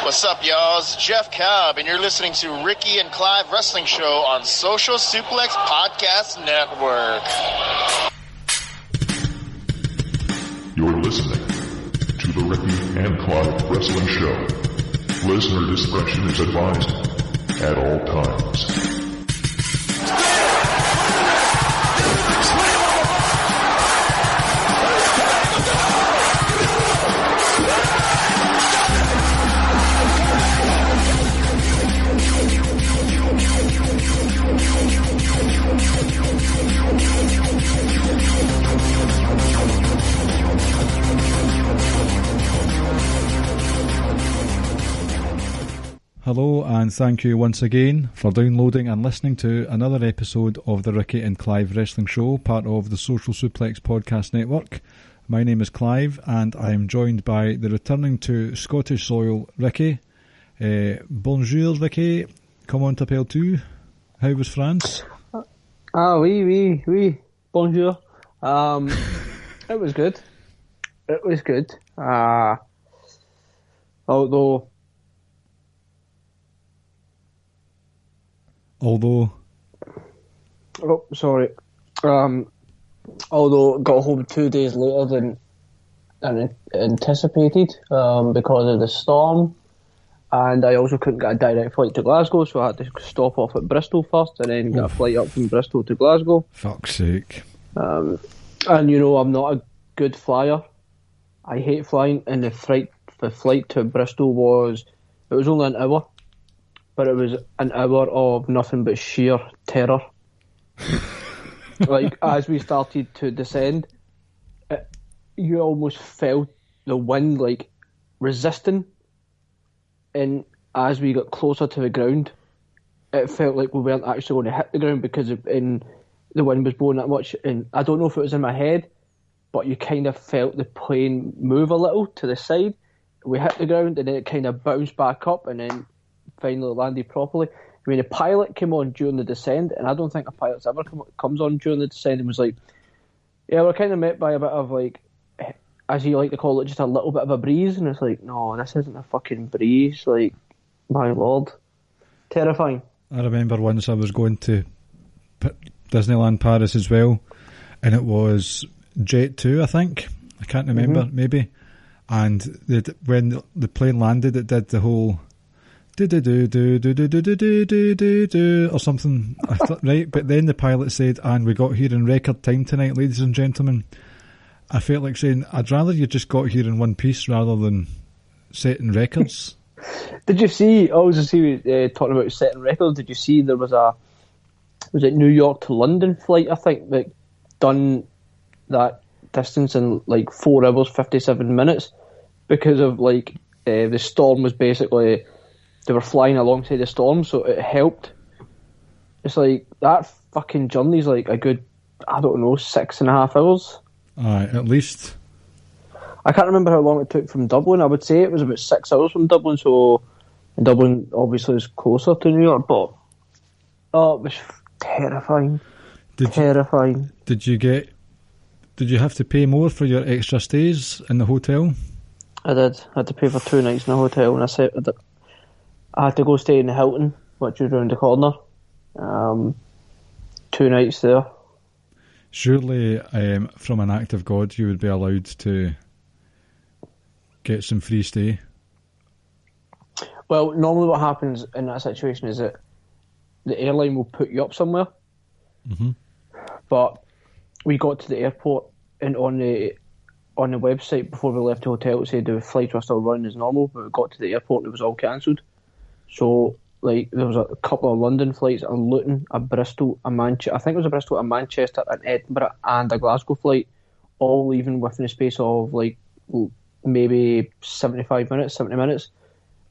What's up, y'all? It's Jeff Cobb, and you're listening to Ricky and Clive Wrestling Show on Social Suplex Podcast Network. You're listening to the Ricky and Clive Wrestling Show. Listener discretion is advised at all times. Hello and thank you once again for downloading and listening to another episode of the Ricky and Clive Wrestling Show, part of the Social Suplex Podcast Network. My name is Clive and I am joined by the returning to Scottish soil Ricky. Bonjour Ricky, comment t'appelles-tu? How was France? Oui, bonjour. It was good. Although got home 2 days later than anticipated because of the storm, and I also couldn't get a direct flight to Glasgow, so I had to stop off at Bristol first and then get a flight up from Bristol to Glasgow. Fuck's sake. And you know, I'm not a good flyer. I hate flying, and the flight to Bristol was only an hour. But it was an hour of nothing but sheer terror. Like, as we started to descend, you almost felt the wind, like, resisting. And as we got closer to the ground, it felt like we weren't actually going to hit the ground because the wind was blowing that much. And I don't know if it was in my head, but you kind of felt the plane move a little to the side. We hit the ground, and then it kind of bounced back up, and then finally landed properly. I mean, the pilot came on during the descent, and I don't think a pilot's ever comes on during the descent and was like, yeah, we're kind of met by a bit of, like, as you like to call it, just a little bit of a breeze. And it's like, no, this isn't a fucking breeze. Like, my lord. Terrifying. I remember once I was going to Disneyland Paris as well, and it was Jet 2, I think. I can't remember, maybe. And when the plane landed, it did the whole or something, right? But then the pilot said, and we got here in record time tonight, ladies and gentlemen. I felt like saying, I'd rather you just got here in one piece rather than setting records. Did you see, talking about setting records, did you see there was it New York to London flight, I think, that done that distance in like 4 hours, 57 minutes because of like the storm was basically, they were flying alongside the storm, so it helped. It's like, that fucking journey's like a good, 6.5 hours. Aye, at least. I can't remember how long it took from Dublin. I would say it was about 6 hours from Dublin, so Dublin obviously is closer to New York, but it was terrifying. Terrifying. Did you have to pay more for your extra stays in the hotel? I did. I had to pay for 2 nights in a hotel, and I had to go stay in the Hilton, which was round the corner. 2 nights there. Surely, from an act of God, you would be allowed to get some free stay. Well, normally what happens in that situation is that the airline will put you up somewhere. Mm-hmm. But we got to the airport, and on the website before we left the hotel, it said the flights were still running as normal, but we got to the airport and it was all cancelled. So, like, there was a couple of London flights, a Luton, a Bristol, a Manchester. I think it was a Bristol, a Manchester, an Edinburgh, and a Glasgow flight, all leaving within a space of like maybe 70 minutes,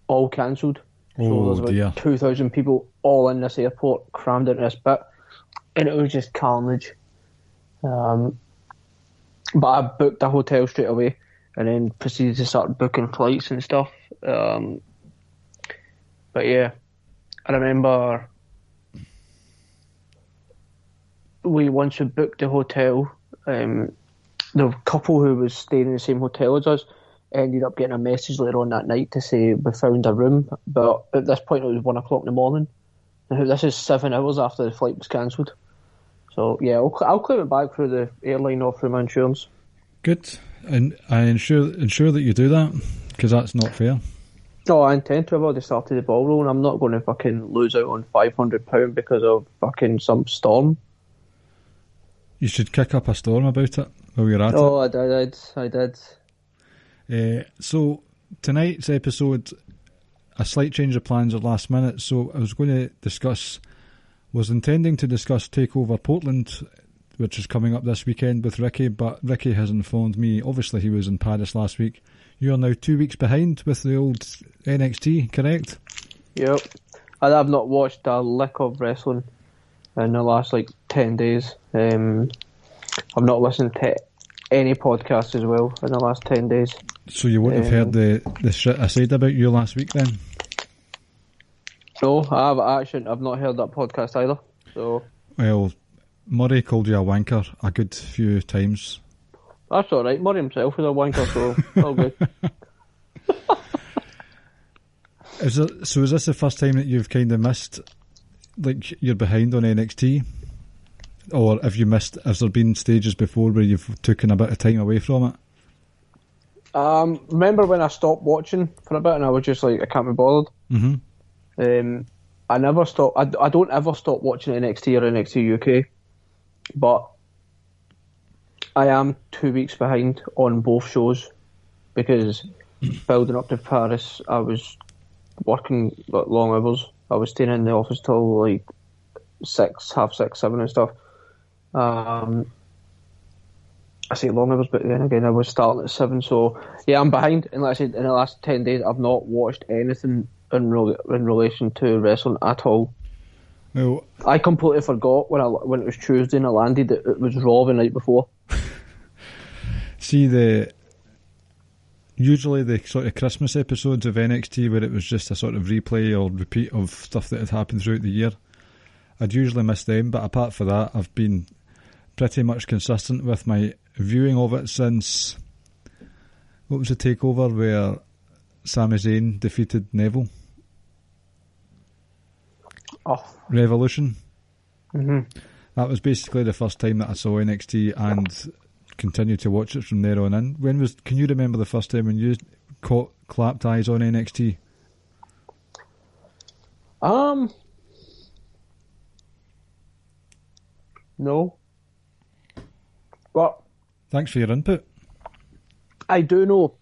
all cancelled. So there's about 2,000 people all in this airport, crammed into this bit, and it was just carnage. But I booked a hotel straight away, and then proceeded to start booking flights and stuff. But yeah, I remember once we booked the hotel, the couple who was staying in the same hotel as us, ended up getting a message later on that night to say we found a room, but at this point it was 1 o'clock in the morning. And this is 7 hours after the flight was cancelled. So yeah, I'll claim it back through the airline or through my insurance. Good, and I ensure that you do that, because that's not fair. No, I intend to. I've already started the ball rolling. I'm not going to fucking lose out on £500 because of fucking some storm. You should kick up a storm about it while you're at it. Oh, I did. So tonight's episode, a slight change of plans at last minute. So I was intending to discuss Takeover Portland, which is coming up this weekend with Ricky, but Ricky has informed me, obviously he was in Paris last week, you are now 2 weeks behind with the old NXT, correct? Yep. I've not watched a lick of wrestling in the last 10 days. I've not listened to any podcasts as well in the last 10 days. So you wouldn't have heard the shit I said about you last week then? No, I've not heard that podcast either. So, well, Murray called you a wanker a good few times. That's alright, Murray himself is a wanker, so all good. Is this the first time that you've kind of missed, you're behind on NXT? Or have there been stages before where you've taken a bit of time away from it? Remember when I stopped watching for a bit and I was just I can't be bothered? Mm-hmm. I never stop. I don't ever stop watching NXT or NXT UK, but I am 2 weeks behind on both shows because building up to Paris, I was working long hours. I was staying in the office till 6, half 6, 7 and stuff. I say long hours, but then again, I was starting at 7, so yeah, I'm behind. And like I said, in the last 10 days, I've not watched anything in relation to wrestling at all. Well, I completely forgot when it was Tuesday and I landed that it was Raw the night before. See, usually the sort of Christmas episodes of NXT where it was just a sort of replay or repeat of stuff that had happened throughout the year, I'd usually miss them, but apart from that, I've been pretty much consistent with my viewing of it since, what was the takeover where Sami Zayn defeated Neville? Oh. Revolution. Mm-hmm. That was basically the first time that I saw NXT and continued to watch it from there on in. Can you remember the first time when you caught clapped eyes on NXT? No. But thanks for your input. I do know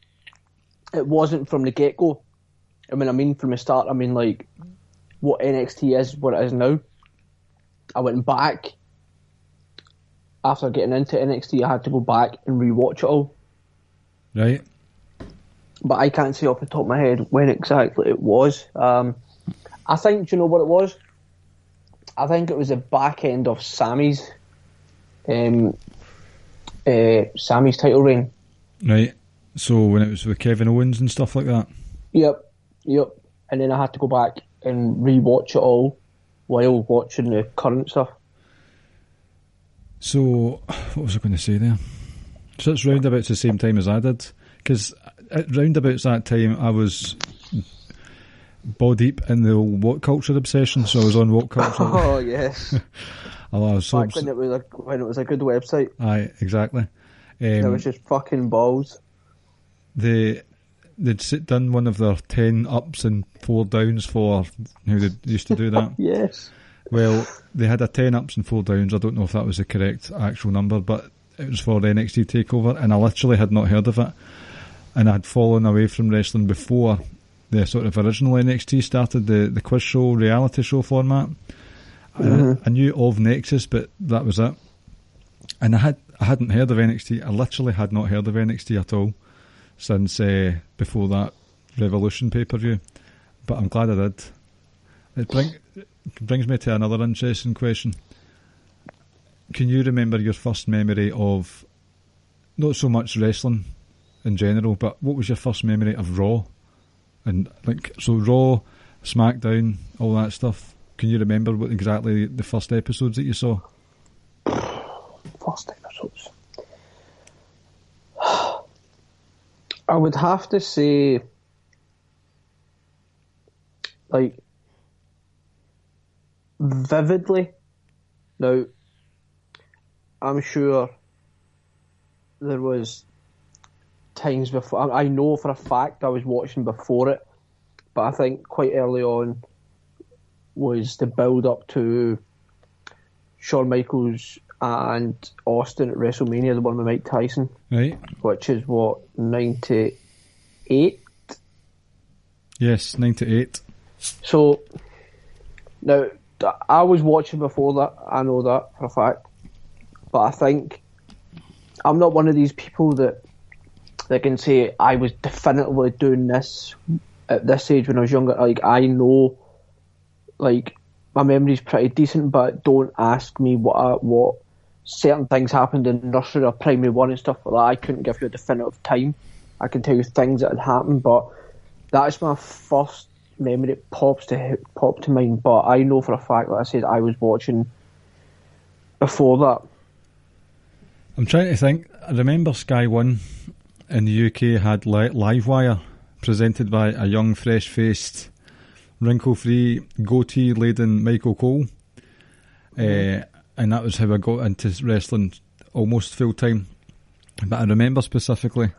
it wasn't from the get-go. I mean from the start, what NXT is, what it is now. I went back after getting into NXT. I had to go back and rewatch it all. Right. But I can't say off the top of my head when exactly it was. I think, do you know what it was? I think it was the back end of Sammy's title reign. Right. So when it was with Kevin Owens and stuff like that? Yep. And then I had to go back and rewatch it all while watching the current stuff. So, what was I going to say there? So it's roundabouts the same time as I did. Because at roundabouts that time, I was ball deep in the old What Culture obsession, so I was on What Culture. Oh, yes. Back when it was a good website. Aye, exactly. It was just fucking balls. They'd done one of their 10 ups and 4 downs for how they used to do that. Yes. Well, they had a 10 ups and 4 downs. I don't know if that was the correct actual number, but it was for the NXT TakeOver, and I literally had not heard of it. And I had fallen away from wrestling before the sort of original NXT started, the quiz show, reality show format. Mm-hmm. I knew of Nexus, but that was it. And I hadn't heard of NXT. I literally had not heard of NXT at all since before that Revolution pay-per-view. But I'm glad I did. It brings me to another interesting question. Can you remember your first memory of, not so much wrestling in general, but what was your first memory of Raw? And so Raw, Smackdown, all that stuff. Can you remember what exactly the first episodes that you saw? First episodes. I would have to say, like, vividly. Now, I'm sure there was times before. I know for a fact I was watching before it, but I think quite early on was the build up to Shawn Michaels and Austin at WrestleMania, the one with Mike Tyson, right? Which is what, 98? Yes, 98. So now I was watching before that. I know that for a fact, but I think I'm not one of these people that can say I was definitively doing this at this age when I was younger. Like, I know, like, my memory's pretty decent, but don't ask me what certain things happened in nursery or primary one and stuff like that. I couldn't give you a definitive time. I can tell you things that had happened, but that's my first memory that popped to mind. But I know for a fact, like I said, I was watching before that. I'm trying to think. I remember Sky One in the UK had Livewire, presented by a young, fresh-faced, wrinkle-free, goatee-laden Michael Cole. And that was how I got into wrestling almost full-time. But I remember specifically,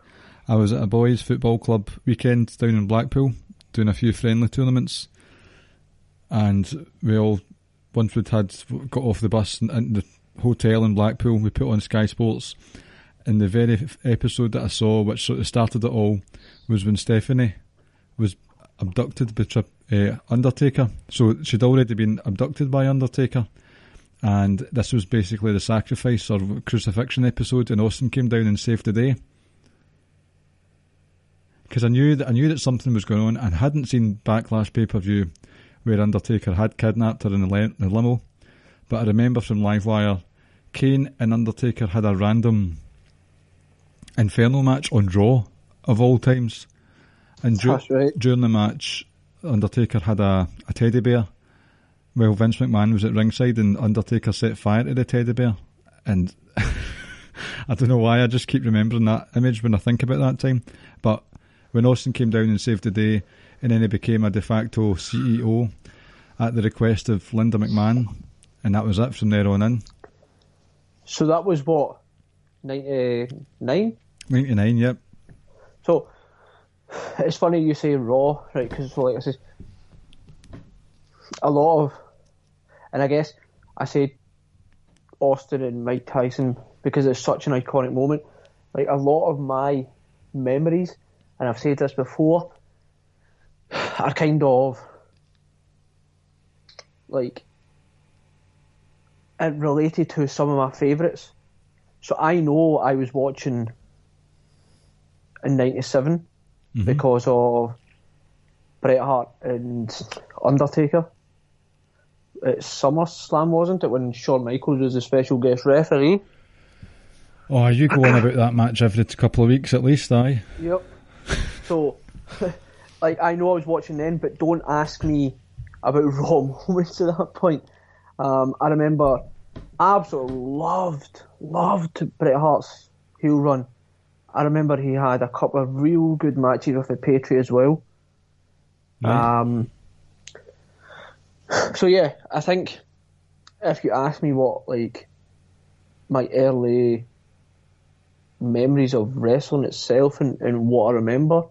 I was at a boys' football club weekend down in Blackpool, doing a few friendly tournaments. And we all, once we'd got off the bus and into the hotel in Blackpool, we put on Sky Sports. And the very episode that I saw, which sort of started it all, was when Stephanie was abducted by Undertaker. So she'd already been abducted by Undertaker, and this was basically the sacrifice or crucifixion episode, and Austin came down and saved the day. Because I knew that something was going on, and hadn't seen Backlash pay-per-view where Undertaker had kidnapped her in the limo. But I remember from Livewire, Kane and Undertaker had a random Inferno match on Raw, of all times. And during the match, Undertaker had a teddy bear. Well, Vince McMahon was at ringside and Undertaker set fire to the teddy bear. And I don't know why, I just keep remembering that image when I think about that time. But when Austin came down and saved the day, and then he became a de facto CEO at the request of Linda McMahon, and that was it from there on in. So that was what, 99? 99, yep. So it's funny you say Raw, right? Because, like I said, a lot of, and I guess I said Austin and Mike Tyson because it's such an iconic moment. Like, a lot of my memories, and I've said this before, are kind of like related to some of my favourites. So I know I was watching in 97 because of Bret Hart and Undertaker. It's SummerSlam, wasn't it, when Shawn Michaels was the special guest referee? Oh, you go on about that match every couple of weeks at least, aye? Yep. So, like, I know I was watching then, but don't ask me about Raw moments at that point. I remember I absolutely loved Bret Hart's heel run. I remember he had a couple of real good matches with the Patriot as well. Right. So yeah, I think if you ask me what, like, my early memories of wrestling itself and what I remember,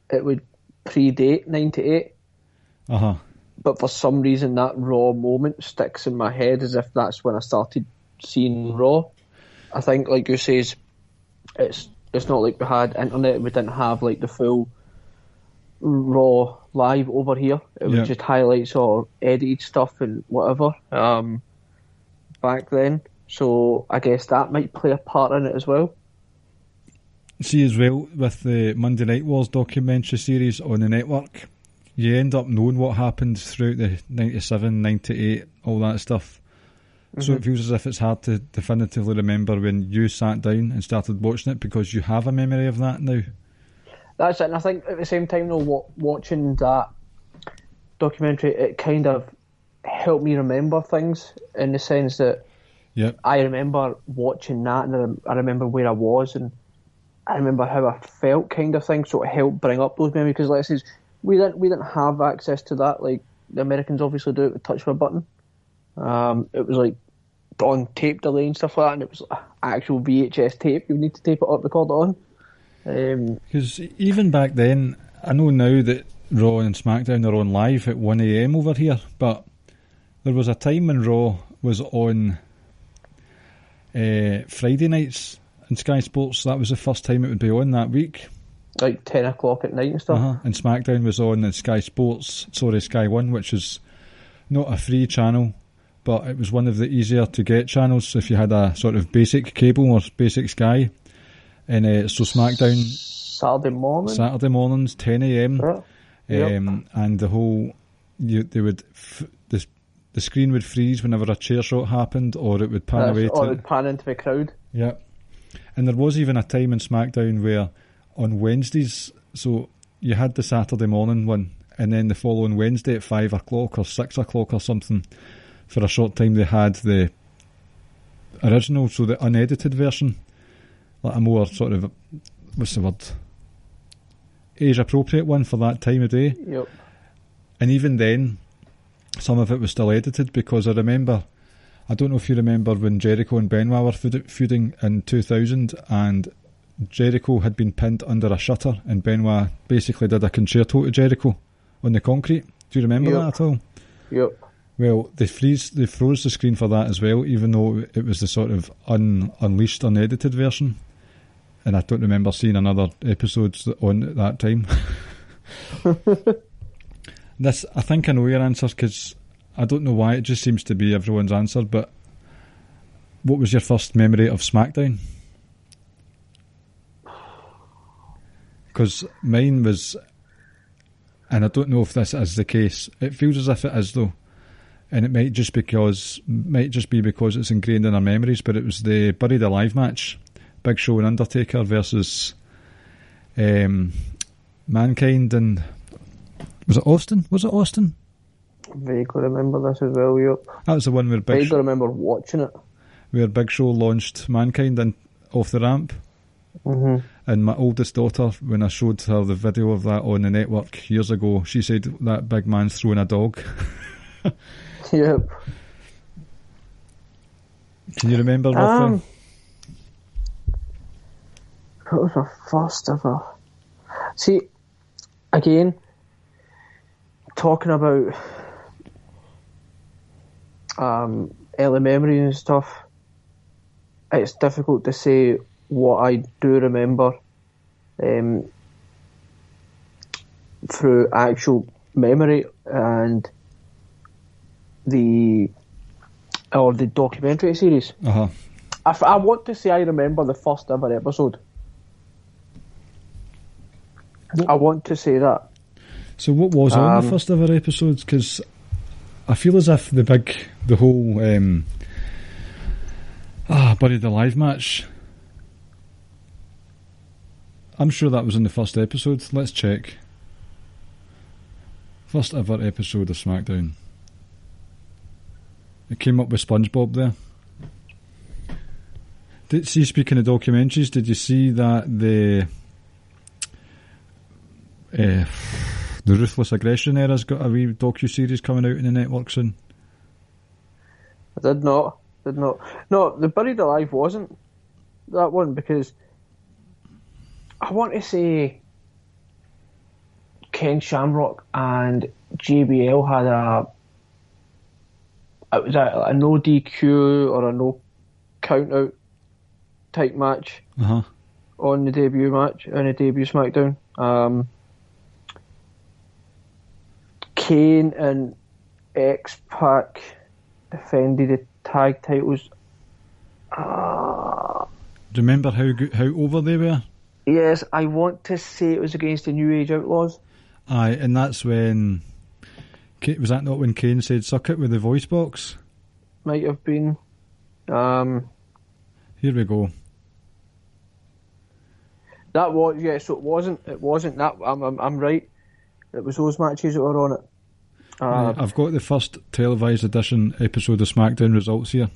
it would predate 98. But for some reason that Raw moment sticks in my head as if that's when I started seeing Raw. I think, like you says, it's not like we had internet, we didn't have like the full Raw live over here. It was just highlights or edited stuff and whatever back then. So I guess that might play a part in it as well. See, as well, with the Monday Night Wars documentary series on the network, you end up knowing what happened throughout the 97, 98, all that stuff. So it feels as if it's hard to definitively remember when you sat down and started watching it because you have a memory of that now. That's it, and I think at the same time, though, watching that documentary, it kind of helped me remember things in the sense that I remember watching that and I remember where I was, and I remember how I felt, kind of thing, so it helped bring up those memories. Because, like I said, we didn't have access to that like the Americans obviously do. It with touch of a button. It was like on tape delay and stuff like that, and it was actual VHS tape. You need to tape it up, record it on. Because even back then, I know now that Raw and SmackDown are on live at 1 a.m. over here, but there was a time when Raw was on Friday nights in Sky Sports. That was the first time it would be on that week. Like 10 o'clock at night and stuff. And SmackDown was on in Sky 1, which is not a free channel, but it was one of the easier to get channels if you had a sort of basic cable or basic Sky. And so SmackDown Saturday mornings 10 a.m. Right. Yep. And the whole the screen would freeze whenever a chair shot happened, or it would pan away. Or it would pan into the crowd. Yeah. And there was even a time in SmackDown where on Wednesdays, so you had the Saturday morning one, and then the following Wednesday at 5 o'clock or 6 o'clock or something, for a short time they had the original, so the unedited version, like a more sort of, what's the word, age appropriate one for that time of day. Yep. And even then, some of it was still edited, because I remember, I don't know if you remember when Jericho and Benoit were feuding in 2000, and Jericho had been pinned under a shutter, and Benoit basically did a concerto to Jericho on the concrete. Do you remember that at all? Yep. Well, they froze the screen for that as well, even though it was the sort of unleashed, unedited version. And I don't remember seeing another episodes on at that time. This, I think I know your answer, because I don't know why, it just seems to be everyone's answer, but what was your first memory of SmackDown? Because mine was, and I don't know if this is the case, it feels as if it is though, and it might just be because it's ingrained in our memories, but it was the Buried Alive match, Big Show and Undertaker versus Mankind and was it Austin? Vaguely remember this as well, yep. That was the one where Vaguely remember watching it. Where Big Show launched Mankind off the ramp. Mm-hmm. And my oldest daughter, when I showed her the video of that on the network years ago, she said that big man's throwing a dog. Yep. Can you remember roughly? What was my first ever? See, again, talking about early memories and stuff, it's difficult to say what I do remember through actual memory and the documentary series. I want to say I remember the first ever episode. I want to say that. So what was on the first ever episodes? Because I feel as if the whole Buried Alive match, I'm sure that was in the first episode. Let's check. First ever episode of SmackDown. It came up with SpongeBob there. Speaking of documentaries, did you see that the Ruthless Aggression era's got a wee docu-series coming out in the network soon? I did not. No, the Buried Alive wasn't that one, because I want to say Ken Shamrock and JBL had a no DQ or a no count out type match on the debut SmackDown. Kane and X-Pac defended the tag titles. Do you remember how over they were? Yes, I want to say it was against the New Age Outlaws. Aye, and that's when... Was that not when Kane said "suck it" with the voice box? Might have been. Here we go. That was, yeah, so it wasn't that. I'm right. It was those matches that were on it. I've got the first televised edition episode of SmackDown results here.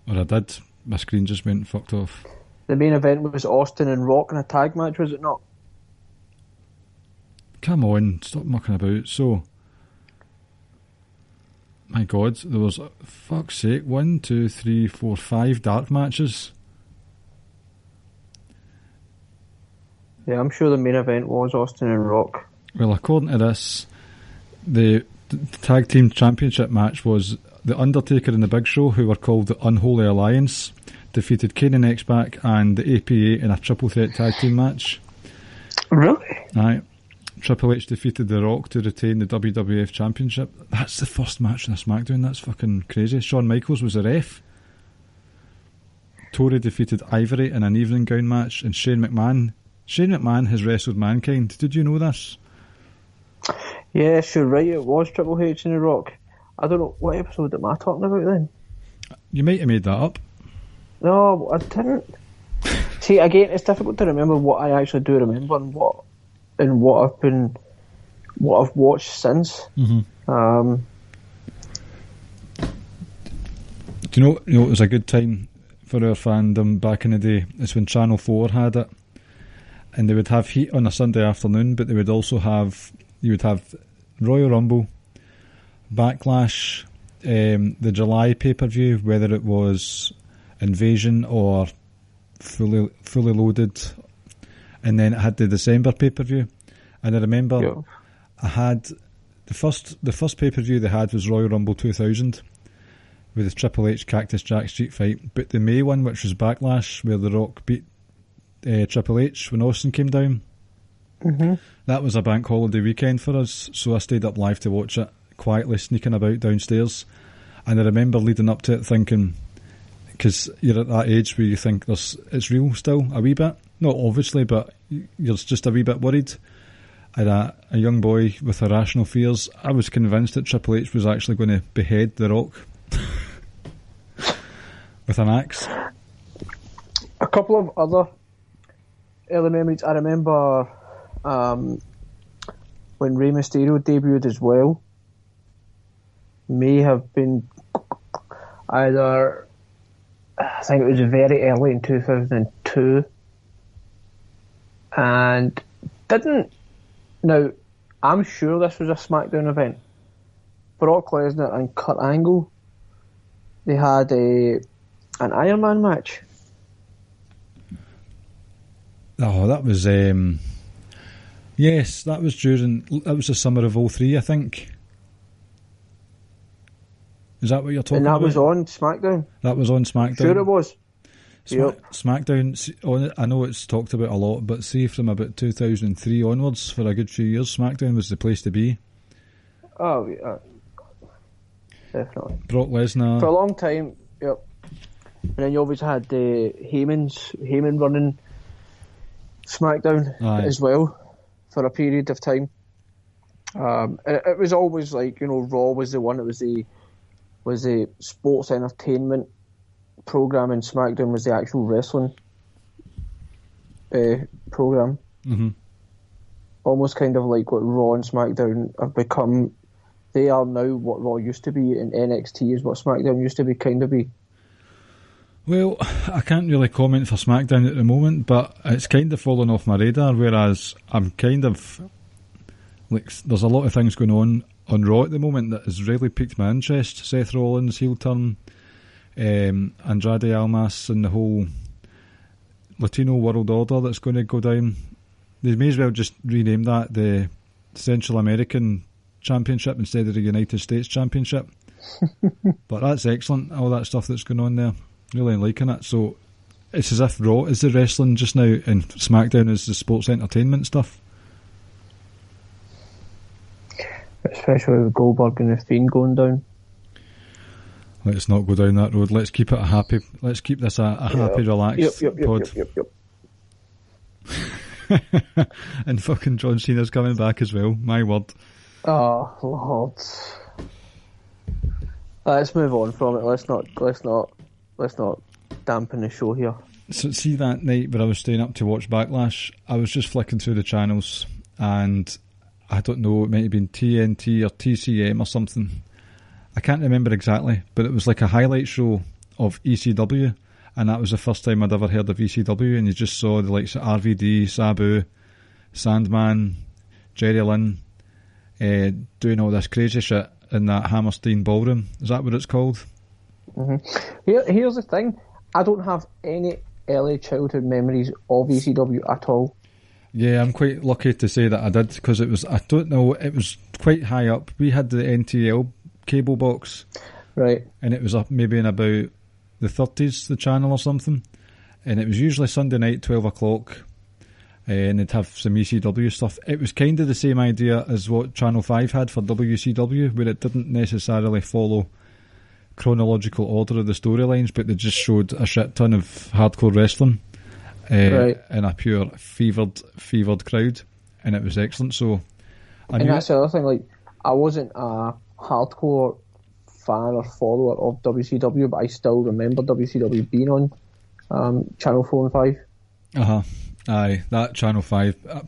Or I did. My screen just went fucked off. The main event was Austin and Rock in a tag match, was it not? Come on, stop mucking about. So, my God, there was, fuck's sake, 1, 2, 3, 4, 5 dark matches. Yeah, I'm sure the main event was Austin and Rock. Well, according to this, the tag team championship match was The Undertaker and the Big Show, who were called the Unholy Alliance, defeated Kane and X-Pac and the APA in a triple threat tag team match. Really? Aye. Triple H defeated The Rock to retain the WWF Championship. That's the first match in a Smackdown. That's fucking crazy. Shawn Michaels was the ref. Tori defeated Ivory in an evening gown match, and Shane McMahon has wrestled Mankind. Did you know this? Yes, you're right. It was Triple H and The Rock. I don't know, what episode am I talking about then? You might have made that up. No, I didn't. See, again, it's difficult to remember what I actually do remember and what I've watched since. Mm-hmm. Do you know it was a good time for our fandom back in the day? It's when Channel 4 had it, and they would have Heat on a Sunday afternoon, but they would also have Royal Rumble, Backlash, the July pay-per-view, whether it was Invasion or fully loaded, and then it had the December pay-per-view. And I remember I had the first pay-per-view they had was Royal Rumble 2000 with the Triple H Cactus Jack street fight, but the May one, which was Backlash, where The Rock beat Triple H when Austin came down, that was a bank holiday weekend for us, so I stayed up live to watch it, quietly sneaking about downstairs. And I remember leading up to it thinking, because you're at that age where you think it's real still a wee bit, not obviously, but you're just a wee bit worried. And a young boy with irrational fears, I was convinced that Triple H was actually going to behead The Rock with an axe. A couple of other early memories. I remember when Rey Mysterio debuted as well. May have been either, I think it was very early in 2002, and now I'm sure this was a Smackdown event. Brock Lesnar and Kurt Angle, they had an Iron Man match. Oh, that was yes, that was the summer of 03, I think. Is that what you're talking about? And that was on SmackDown. That was on SmackDown. Sure it was. SmackDown, I know it's talked about a lot, but see, from about 2003 onwards, for a good few years, SmackDown was the place to be. Oh, yeah. Definitely. Brock Lesnar. For a long time, yep. And then you always had Heyman running SmackDown as well for a period of time. And it was always like, Raw was the one that was the sports entertainment program, and SmackDown was the actual wrestling program. Mm-hmm. Almost kind of like what Raw and SmackDown have become. They are now what Raw used to be, and NXT is what SmackDown used to be, kind of be. Well, I can't really comment for SmackDown at the moment, but it's kind of fallen off my radar, whereas I'm kind of like, there's a lot of things going on Raw at the moment that has really piqued my interest. Seth Rollins heel turn, Andrade Almas, and the whole Latino World Order that's going to go down. They may as well just rename that the Central American Championship instead of the United States Championship. But that's excellent, all that stuff that's going on there. Really liking it. So it's as if Raw is the wrestling just now and SmackDown is the sports entertainment stuff. Especially with Goldberg and the Fiend going down. Let's not go down that road. Let's keep it happy. Let's keep this a happy, relaxed pod. And fucking John Cena's coming back as well. My word. Oh Lord. Let's move on from it. Let's not dampen the show here. So see, that night where I was staying up to watch Backlash, I was just flicking through the channels, and I don't know, it might have been TNT or TCM or something. I can't remember exactly, but it was like a highlight show of ECW, and that was the first time I'd ever heard of ECW, and you just saw the likes of RVD, Sabu, Sandman, Jerry Lynn doing all this crazy shit in that Hammerstein ballroom. Is that what it's called? Here's the thing. I don't have any early childhood memories of ECW at all. Yeah, I'm quite lucky to say that I did, because it was, I don't know, it was quite high up. We had the NTL cable box. Right. And it was up maybe in about the 30s, the channel or something. And it was usually Sunday night, 12 o'clock. And it'd have some ECW stuff. It was kind of the same idea as what Channel 5 had for WCW, where it didn't necessarily follow chronological order of the storylines, but they just showed a shit ton of hardcore wrestling. Right. In a pure fevered crowd, and it was excellent. So, and that's the other thing. Like, I wasn't a hardcore fan or follower of WCW, but I still remember WCW being on Channel 4 and 5. Aye, that Channel 5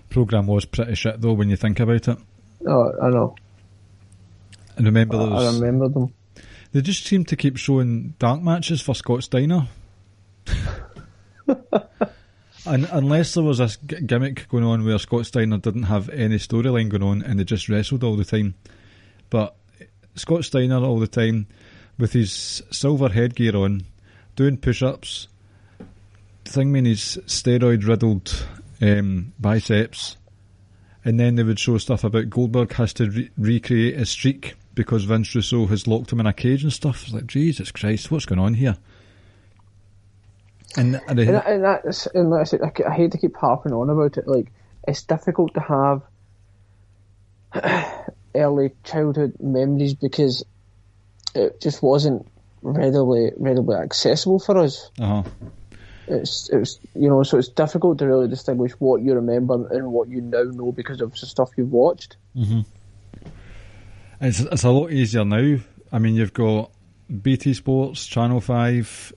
programme was pretty shit though when you think about it. Oh, I know. And remember those? I remember them. They just seemed to keep showing dark matches for Scott Steiner. And unless there was this gimmick going on where Scott Steiner didn't have any storyline going on and they just wrestled all the time. But Scott Steiner all the time with his silver headgear on, doing push-ups, thinging his steroid-riddled biceps, and then they would show stuff about Goldberg has to recreate his streak because Vince Russo has locked him in a cage and stuff. It's like, Jesus Christ, what's going on here? And that's it. I hate to keep harping on about it. Like, it's difficult to have early childhood memories because it just wasn't readily accessible for us. It was, you know, so it's difficult to really distinguish what you remember and what you now know because of the stuff you've watched. It's a lot easier now. I mean, you've got BT Sports, Channel 5,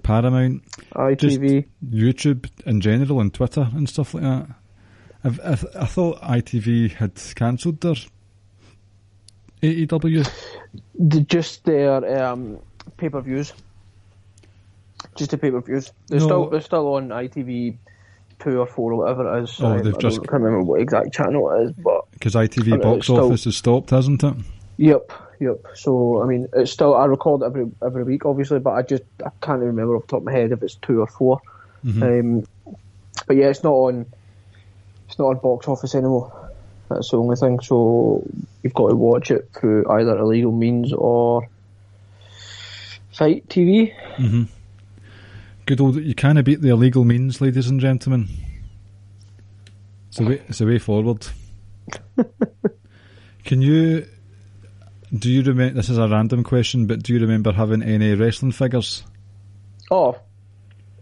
Paramount, ITV, YouTube in general, and Twitter and stuff like that. I thought ITV had cancelled their AEW. Just their pay-per-views. Just the pay-per-views. They're still on ITV 2 or 4 or whatever it is. I can't remember what exact channel it is, but because ITV box office is stopped, hasn't it? Yep. So I mean, it's still, I record every week, obviously, but I can't remember off the top of my head if it's 2 or 4. But yeah, it's not on box office anymore. That's the only thing. So you've got to watch it through either illegal means or Fight TV. Good old, you can't beat the illegal means, ladies and gentlemen. It's the way forward. Do you remember, this is a random question, but do you remember having any wrestling figures? Oh,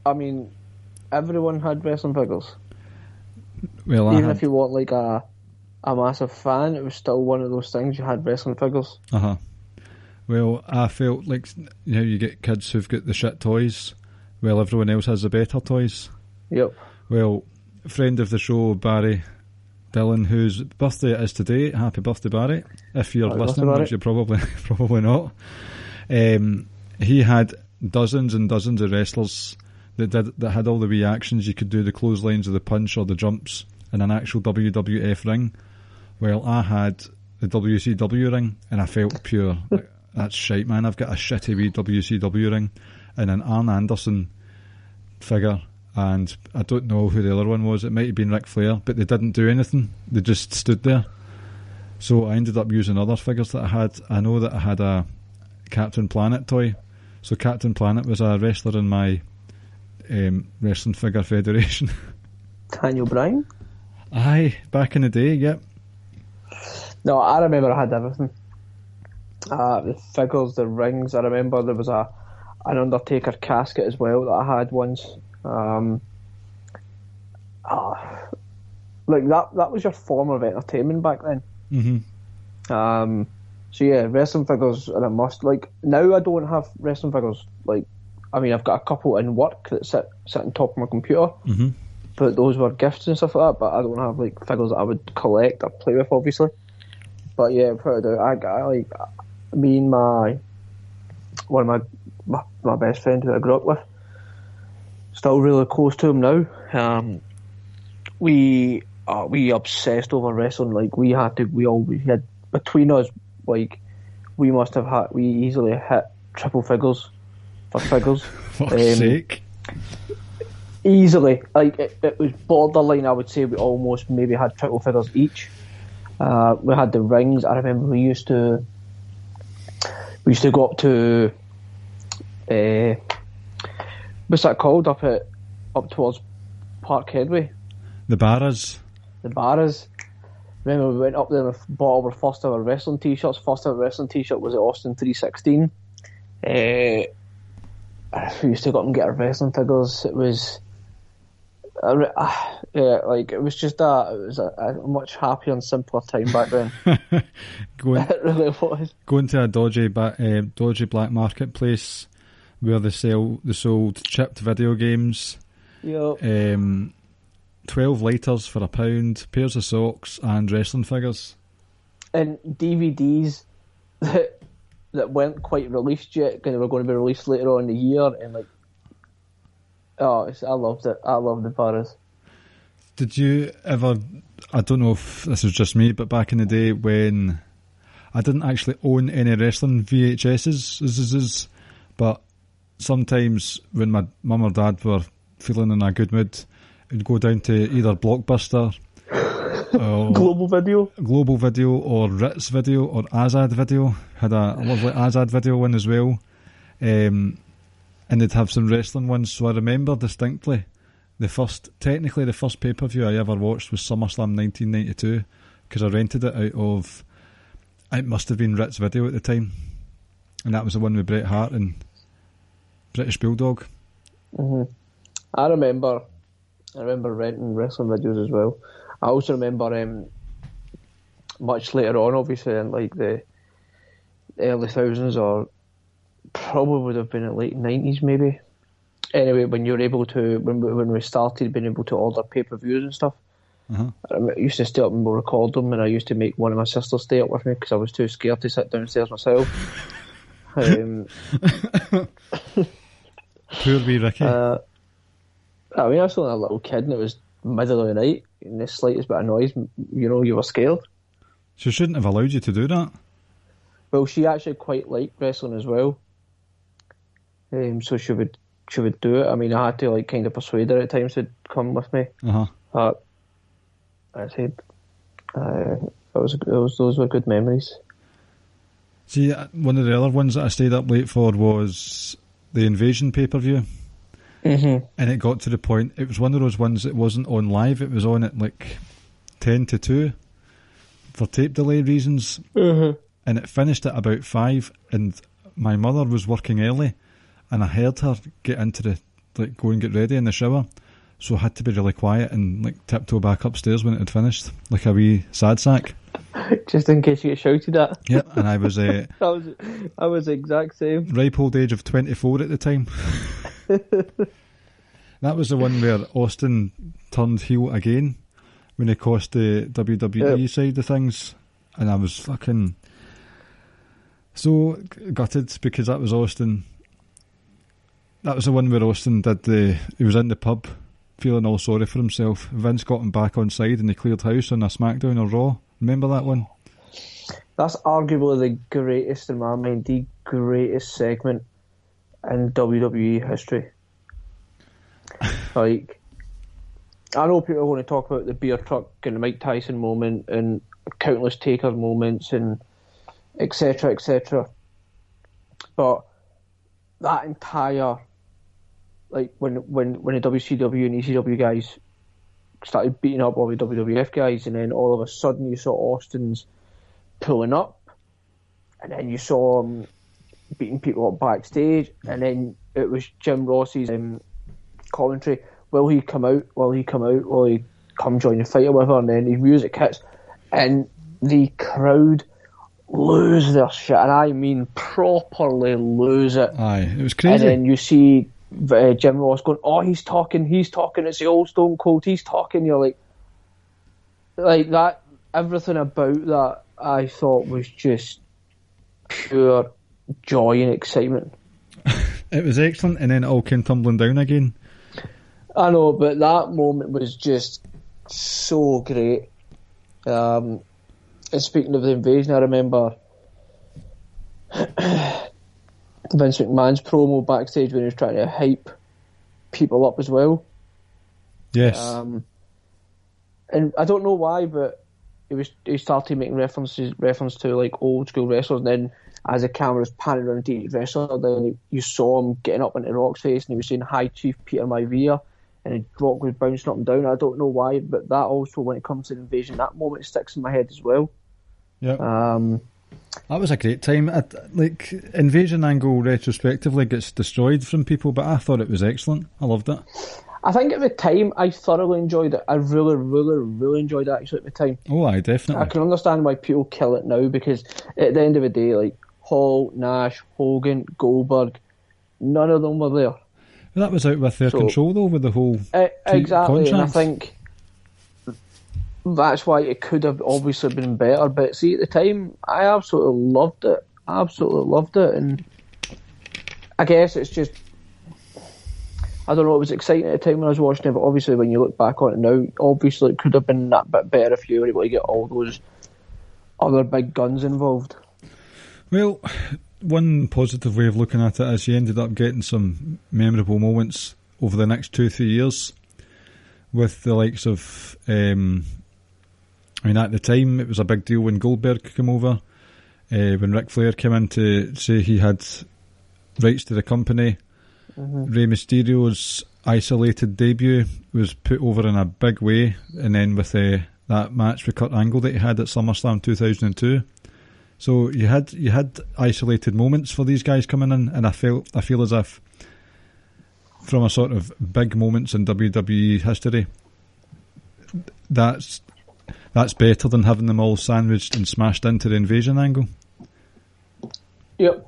I mean, everyone had wrestling figures. Well, even if you weren't like a massive fan, it was still one of those things, you had wrestling figures. Well, I felt like, you know, you get kids who've got the shit toys, while everyone else has the better toys. Yep. Well, friend of the show, Barry Dillon, whose birthday it is today, happy birthday, Barry, if you're listening, which you're probably not. He had dozens and dozens of wrestlers that had all the reactions. You could do the clotheslines or the punch or the jumps in an actual WWF ring. Well, I had the WCW ring, and I felt pure. Like, that's shite, man. I've got a shitty wee WCW ring and an Arn Anderson figure, and I don't know who the other one was. It might have been Ric Flair, but they didn't do anything. They just stood there. So I ended up using other figures that I had. I know that I had a Captain Planet toy. So Captain Planet was a wrestler in my wrestling figure federation. Daniel Bryan? Aye, back in the day, yep. No, I remember I had everything. The figures, the rings. I remember there was an Undertaker casket as well that I had once. Like that was your form of entertainment back then. So yeah, wrestling figures are a must. Like, now I don't have wrestling figures. Like, I mean, I've got a couple in work that sit on top of my computer, but those were gifts and stuff like that. But I don't have like figures that I would collect or play with, obviously. But yeah, without a doubt, I like, me and my one of my best friends who I grew up with. Still really close to him now. We obsessed over wrestling. Like we had between us, like we easily hit triple figures for figures. For fuck's sake. Easily, like it was borderline. I would say we almost maybe had triple figures each. We had the rings. I remember we used to go up to what's that called up towards Park Headway? The Barras. Remember we went up there and bought our first ever wrestling t-shirts. First ever wrestling t-shirt was at Austin 316. We used to go up and get our wrestling figures. It was it was just that. It was a much happier and simpler time back then. It really was. Going to a dodgy black marketplace where they sold chipped video games. Yep. 12 lighters for £1, pairs of socks, and wrestling figures. And DVDs that weren't quite released yet, because they were going to be released later on in the year, and I loved it. I loved the Barras. Did you ever, I don't know if this is just me, but back in the day when I didn't actually own any wrestling VHSs, but sometimes when my mum or dad were feeling in a good mood, it'd go down to either Blockbuster or Global Video or Ritz Video or Azad Video. Had a lovely Azad Video one as well. And they'd have some wrestling ones. So I remember distinctly the first pay-per-view I ever watched was SummerSlam 1992, because I rented it out of, it must have been Ritz Video at the time, and that was the one with Bret Hart and British Bulldog. Mm-hmm. I remember renting wrestling videos as well. I also remember much later on, obviously in like the early thousands, or probably would have been in late 90s maybe. Anyway, when you were able to, when we started being able to order pay-per-views and stuff, I used to stay up and record them, and I used to make one of my sisters stay up with me because I was too scared to sit downstairs myself. Poor wee Ricky. I mean, I was only a little kid, and it was middle of the night, and the slightest bit of noise, you were scared. She shouldn't have allowed you to do that. Well, she actually quite liked wrestling as well. So she would do it. I mean, I had to kind of persuade her at times to come with me. But I said, those were good memories. See, one of the other ones that I stayed up late for was the Invasion pay-per-view. Mm-hmm. And it got to the point, it was one of those ones that wasn't on live, it was on at 10 to 2 for tape delay reasons. Mm-hmm. And it finished at about 5, and my mother was working early, and I heard her get into go and get ready in the shower, so I had to be really quiet and tiptoe back upstairs when it had finished, like a wee sad sack. Just in case you get shouted at. Yeah, and I was I was the exact same. Ripe old age of 24 at the time. That was the one where Austin turned heel again when he cost the WWE side of things, and I was fucking so gutted because that was Austin. That was the one where Austin he was in the pub feeling all sorry for himself. Vince got him back on side and he cleared house on a Smackdown or Raw. Remember that one? That's arguably the greatest, in my mind, the greatest segment in WWE history. I know people want to talk about the beer truck and the Mike Tyson moment and countless Taker moments and etc., etc. But that entire, when the WCW and ECW guys started beating up all the WWF guys, and then all of a sudden you saw Austin's pulling up, and then you saw him beating people up backstage, and then it was Jim Ross's commentary. Will he come out? Will he come join the fight or whatever? And then his music hits, and the crowd lose their shit, and I mean properly lose it. Aye, it was crazy. And then you see Jim Ross going, "Oh, he's talking, it's the old Stone Cold, he's talking." You're like that, everything about that I thought was just pure joy and excitement. It was excellent, and then it all came tumbling down again. I know, but that moment was just so great. And speaking of the invasion, I remember Vince McMahon's promo backstage when he was trying to hype people up as well. Yes. And I don't know why, but he started making reference to like old school wrestlers, and then as the camera was panning around to each wrestler, then you saw him getting up into Rock's face and he was saying, "Hi Chief Peter Maivia," and Rock was bouncing up and down. I don't know why, but that also, when it comes to the invasion, that moment sticks in my head as well. Yeah. That was a great time. Like, Invasion angle retrospectively gets destroyed from people, but I thought it was excellent. I loved it. I think at the time I thoroughly enjoyed it. I really, really, really enjoyed it actually at the time. Oh, I definitely. I can understand why people kill it now, because at the end of the day, like Hall, Nash, Hogan, Goldberg, none of them were there. Well, that was out with their control though, with the whole exactly, contract. and I think that's why it could have obviously been better. But see, at the time, I absolutely loved it. And I guess it's just, I don't know, it was exciting at the time when I was watching it, but obviously when you look back on it now, obviously it could have been that bit better if you were able to get all those other big guns involved. Well, one positive way of looking at it is you ended up getting some memorable moments over the next 2-3 years with the likes of, I mean, at the time it was a big deal when Goldberg came over, when Ric Flair came in to say he had rights to the company. Rey Mysterio's isolated debut was put over in a big way, and then with that match with Kurt Angle that he had at SummerSlam 2002. So you had isolated moments for these guys coming in, and I feel as if from a sort of big moments in WWE history, that's better than having them all sandwiched and smashed into the invasion angle. Yep.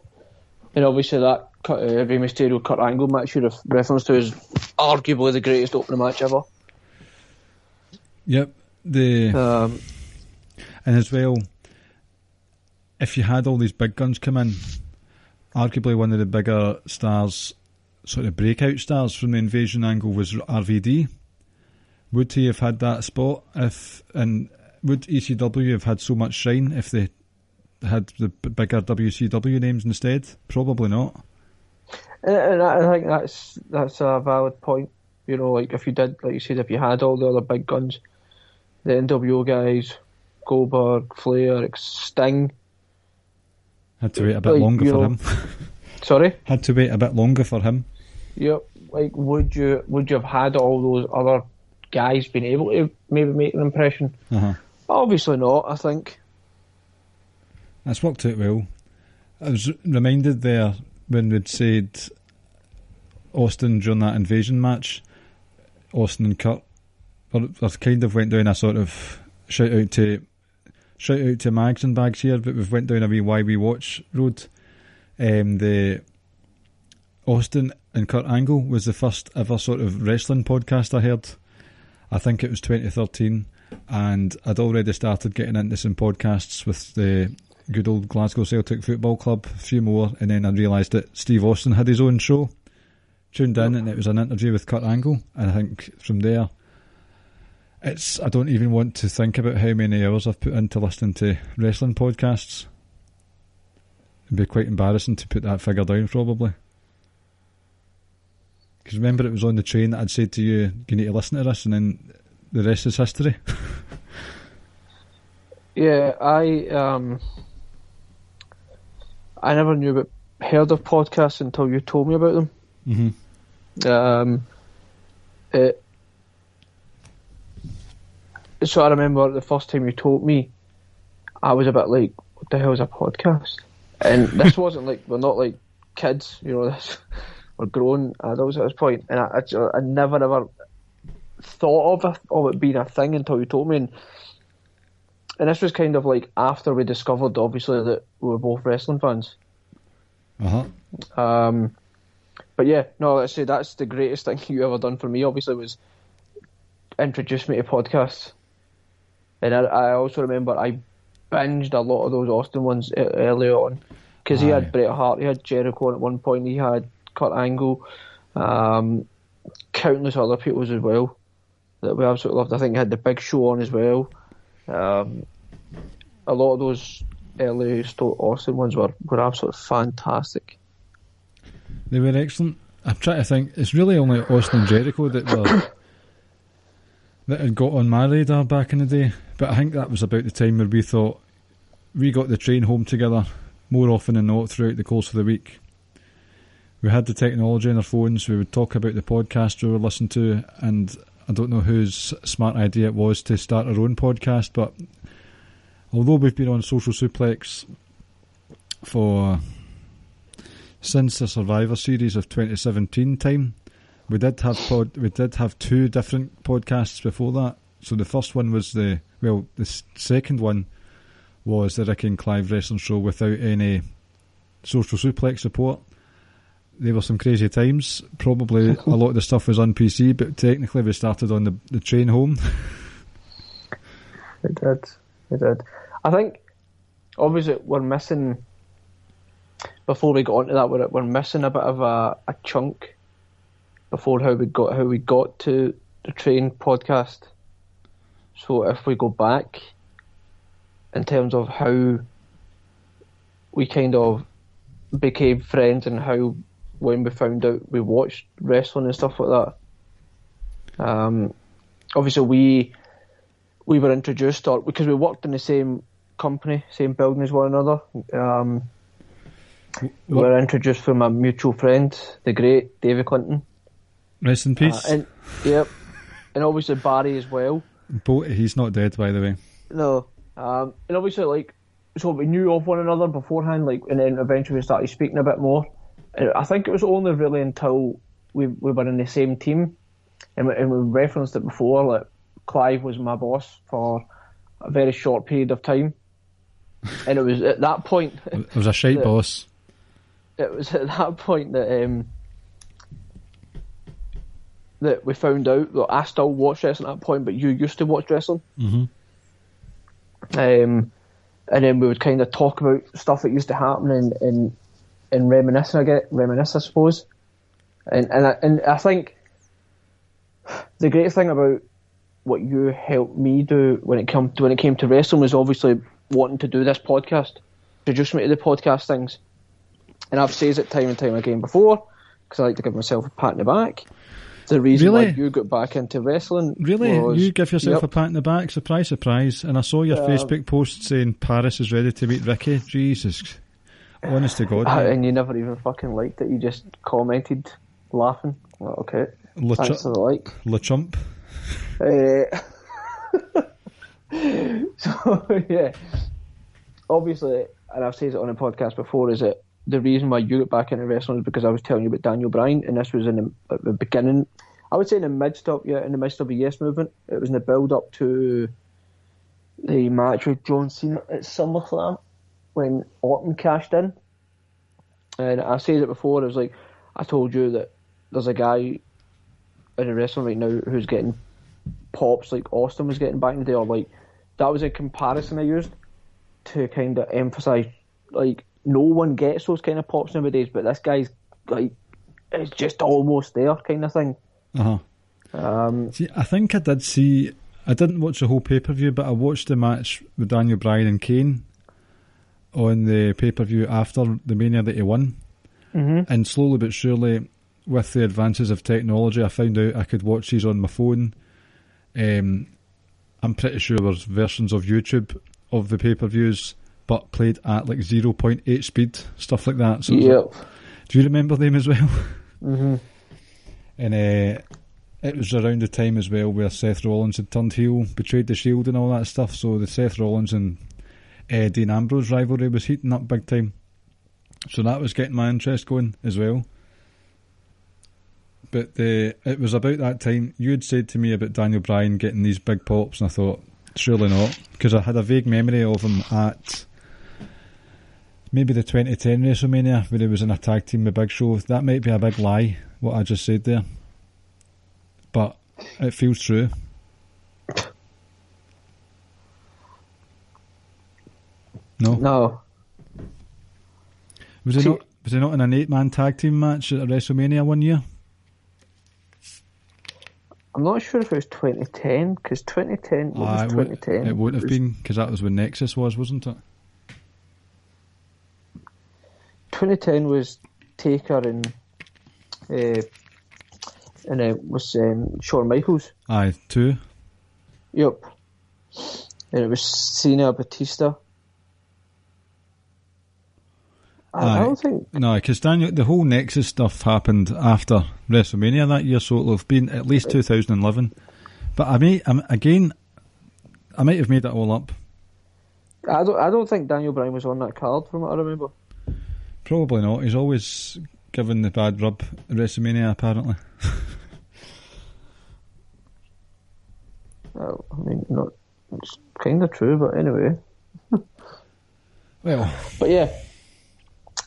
And obviously that Rey Mysterio Kurt Angle match you reference to is arguably the greatest opening match ever. Yep. And as well, if you had all these big guns come in, arguably one of the bigger stars, sort of breakout stars from the invasion angle, was RVD. Would he have had that spot and would ECW have had so much shine if they had the bigger WCW names instead? Probably not. And I think that's a valid point. You know, like if you did, like you said, if you had all the other big guns, the NWO guys, Goldberg, Flair, Sting, had to wait a bit longer for him. Sorry? Had to wait a bit longer for him. Yep. Like, would you have had all those other guys been able to maybe make an impression? Obviously not, I think. That's worked out well. I was reminded there when we'd said Austin during that invasion match, Austin and Kurt, I kind of went down a sort of shout out to Mags and Bags here, but we've went down a wee Why We Watch road. The Austin and Kurt Angle was the first ever sort of wrestling podcast I heard. I think it was 2013, and I'd already started getting into some podcasts with the good old Glasgow Celtic Football Club, a few more, and then I realised that Steve Austin had his own show. Tuned in, and it was an interview with Kurt Angle, and I think from there, I don't even want to think about how many hours I've put into listening to wrestling podcasts. It'd be quite embarrassing to put that figure down, probably. Because remember, it was on the train that I'd said to you, you need to listen to this, and then the rest is history. Yeah, I never heard of podcasts until you told me about them. So I remember the first time you told me, I was a bit like, what the hell is a podcast? And this wasn't like, we're not like kids, you know, we're grown adults at this point, and I never ever thought of it being a thing until you told me, and this was kind of like after we discovered obviously that we were both wrestling fans. But yeah, no, let's say that's the greatest thing you ever done for me, obviously, was introduce me to podcasts. And I also remember I binged a lot of those Austin ones early on, because he had Bret Hart, he had Jericho on at one point, he had Kurt Angle, countless other people as well that we absolutely loved. I think he had the Big Show on as well. A lot of those early Austin ones were absolutely fantastic. They were excellent. I'm trying to think. It's really only Austin and Jericho that had got on my radar back in the day. But I think that was about the time where we thought we got the train home together more often than not throughout the course of the week. We had the technology on our phones. We would talk about the podcast we were listening to, and I don't know whose smart idea it was to start our own podcast, but although we've been on Social Suplex since the Survivor Series of 2017 time, we did have 2 different podcasts before that. So the first one was the second one was the Ricky and Clive Wrestling Show without any Social Suplex support. They were some crazy times. Probably a lot of the stuff was on PC, but technically we started on the train home. We did. I think, obviously, we're missing, before we got onto that, we're missing a bit of a chunk before how we got to the train podcast. So if we go back in terms of how we kind of became friends and how, when we found out we watched wrestling and stuff like that. Obviously, we were introduced, or because we worked in the same company, same building as one another. We were introduced from a mutual friend, the great David Clinton. Rest in peace. Yep, and obviously Barry as well. He's not dead, by the way. No, and obviously, so we knew of one another beforehand, and then eventually we started speaking a bit more. I think it was only really until we were in the same team, and we referenced it before. Clive was my boss for a very short period of time, and it was at that point. It was a shite boss. It was at that point that that we found out that I still watched wrestling at that point, but you used to watch wrestling. Mm-hmm. And then we would kind of talk about stuff that used to happen and reminisce, I suppose. And I think the great thing about what you helped me do when it came to wrestling was obviously wanting to do this podcast, introduce me to the podcast things. And I've said it time and time again before, because I like to give myself a pat in the back. The reason why you got back into wrestling was, you give yourself a pat in the back? Surprise, surprise. And I saw your Facebook post saying Paris is ready to meet Ricky. Jesus. Honest to God. And you never even fucking liked it. You just commented laughing. Well, okay. Thanks for the like. Le Chump. So, yeah. Obviously, and I've said it on a podcast before, is that the reason why you got back into wrestling is because I was telling you about Daniel Bryan, and this was in the beginning, I would say in the midst of the Yes Movement. It was in the build up to the match with John Cena at SummerSlam when Orton cashed in. And I said it before, it was I told you that there's a guy in the wrestling right now who's getting pops like Austin was getting back in the day, or that was a comparison I used to kind of emphasise no one gets those kind of pops nowadays, but this guy's it's just almost there kind of thing. See, I think I didn't watch the whole pay-per-view, but I watched the match with Daniel Bryan and Kane on the pay-per-view after the Mania that he won. Mm-hmm. And slowly but surely, with the advances of technology, I found out I could watch these on my phone. I'm pretty sure there's versions of YouTube of the pay-per-views, but played at 0.8 speed, stuff like that. So yep. Do you remember them as well? Mm-hmm. And it was around the time as well where Seth Rollins had turned heel, betrayed the Shield and all that stuff, so the Seth Rollins and Dean Ambrose rivalry was heating up big time. So that was getting my interest going as well. But it was about that time you had said to me about Daniel Bryan getting these big pops, and I thought, surely not, because I had a vague memory of him at maybe the 2010 WrestleMania where he was in a tag team with Big Show. That might be a big lie, what I just said there, but it feels true. No. Was he not? Was he not in an 8-man tag team match at WrestleMania one year? I'm not sure if it was 2010, because 2010, what was 2010? It would have been, because that was when Nexus was, wasn't it? 2010 was Taker and it was Shawn Michaels. Aye, 2. Yep. And it was Cena, Batista. I don't think... No, because Daniel, the whole Nexus stuff happened after WrestleMania that year, so it'll have been at least 2011. But I might have made it all up. I don't think Daniel Bryan was on that card, from what I remember. Probably not. He's always given the bad rub at WrestleMania, apparently. Well, I mean, not... It's kind of true, but anyway. Well... But yeah...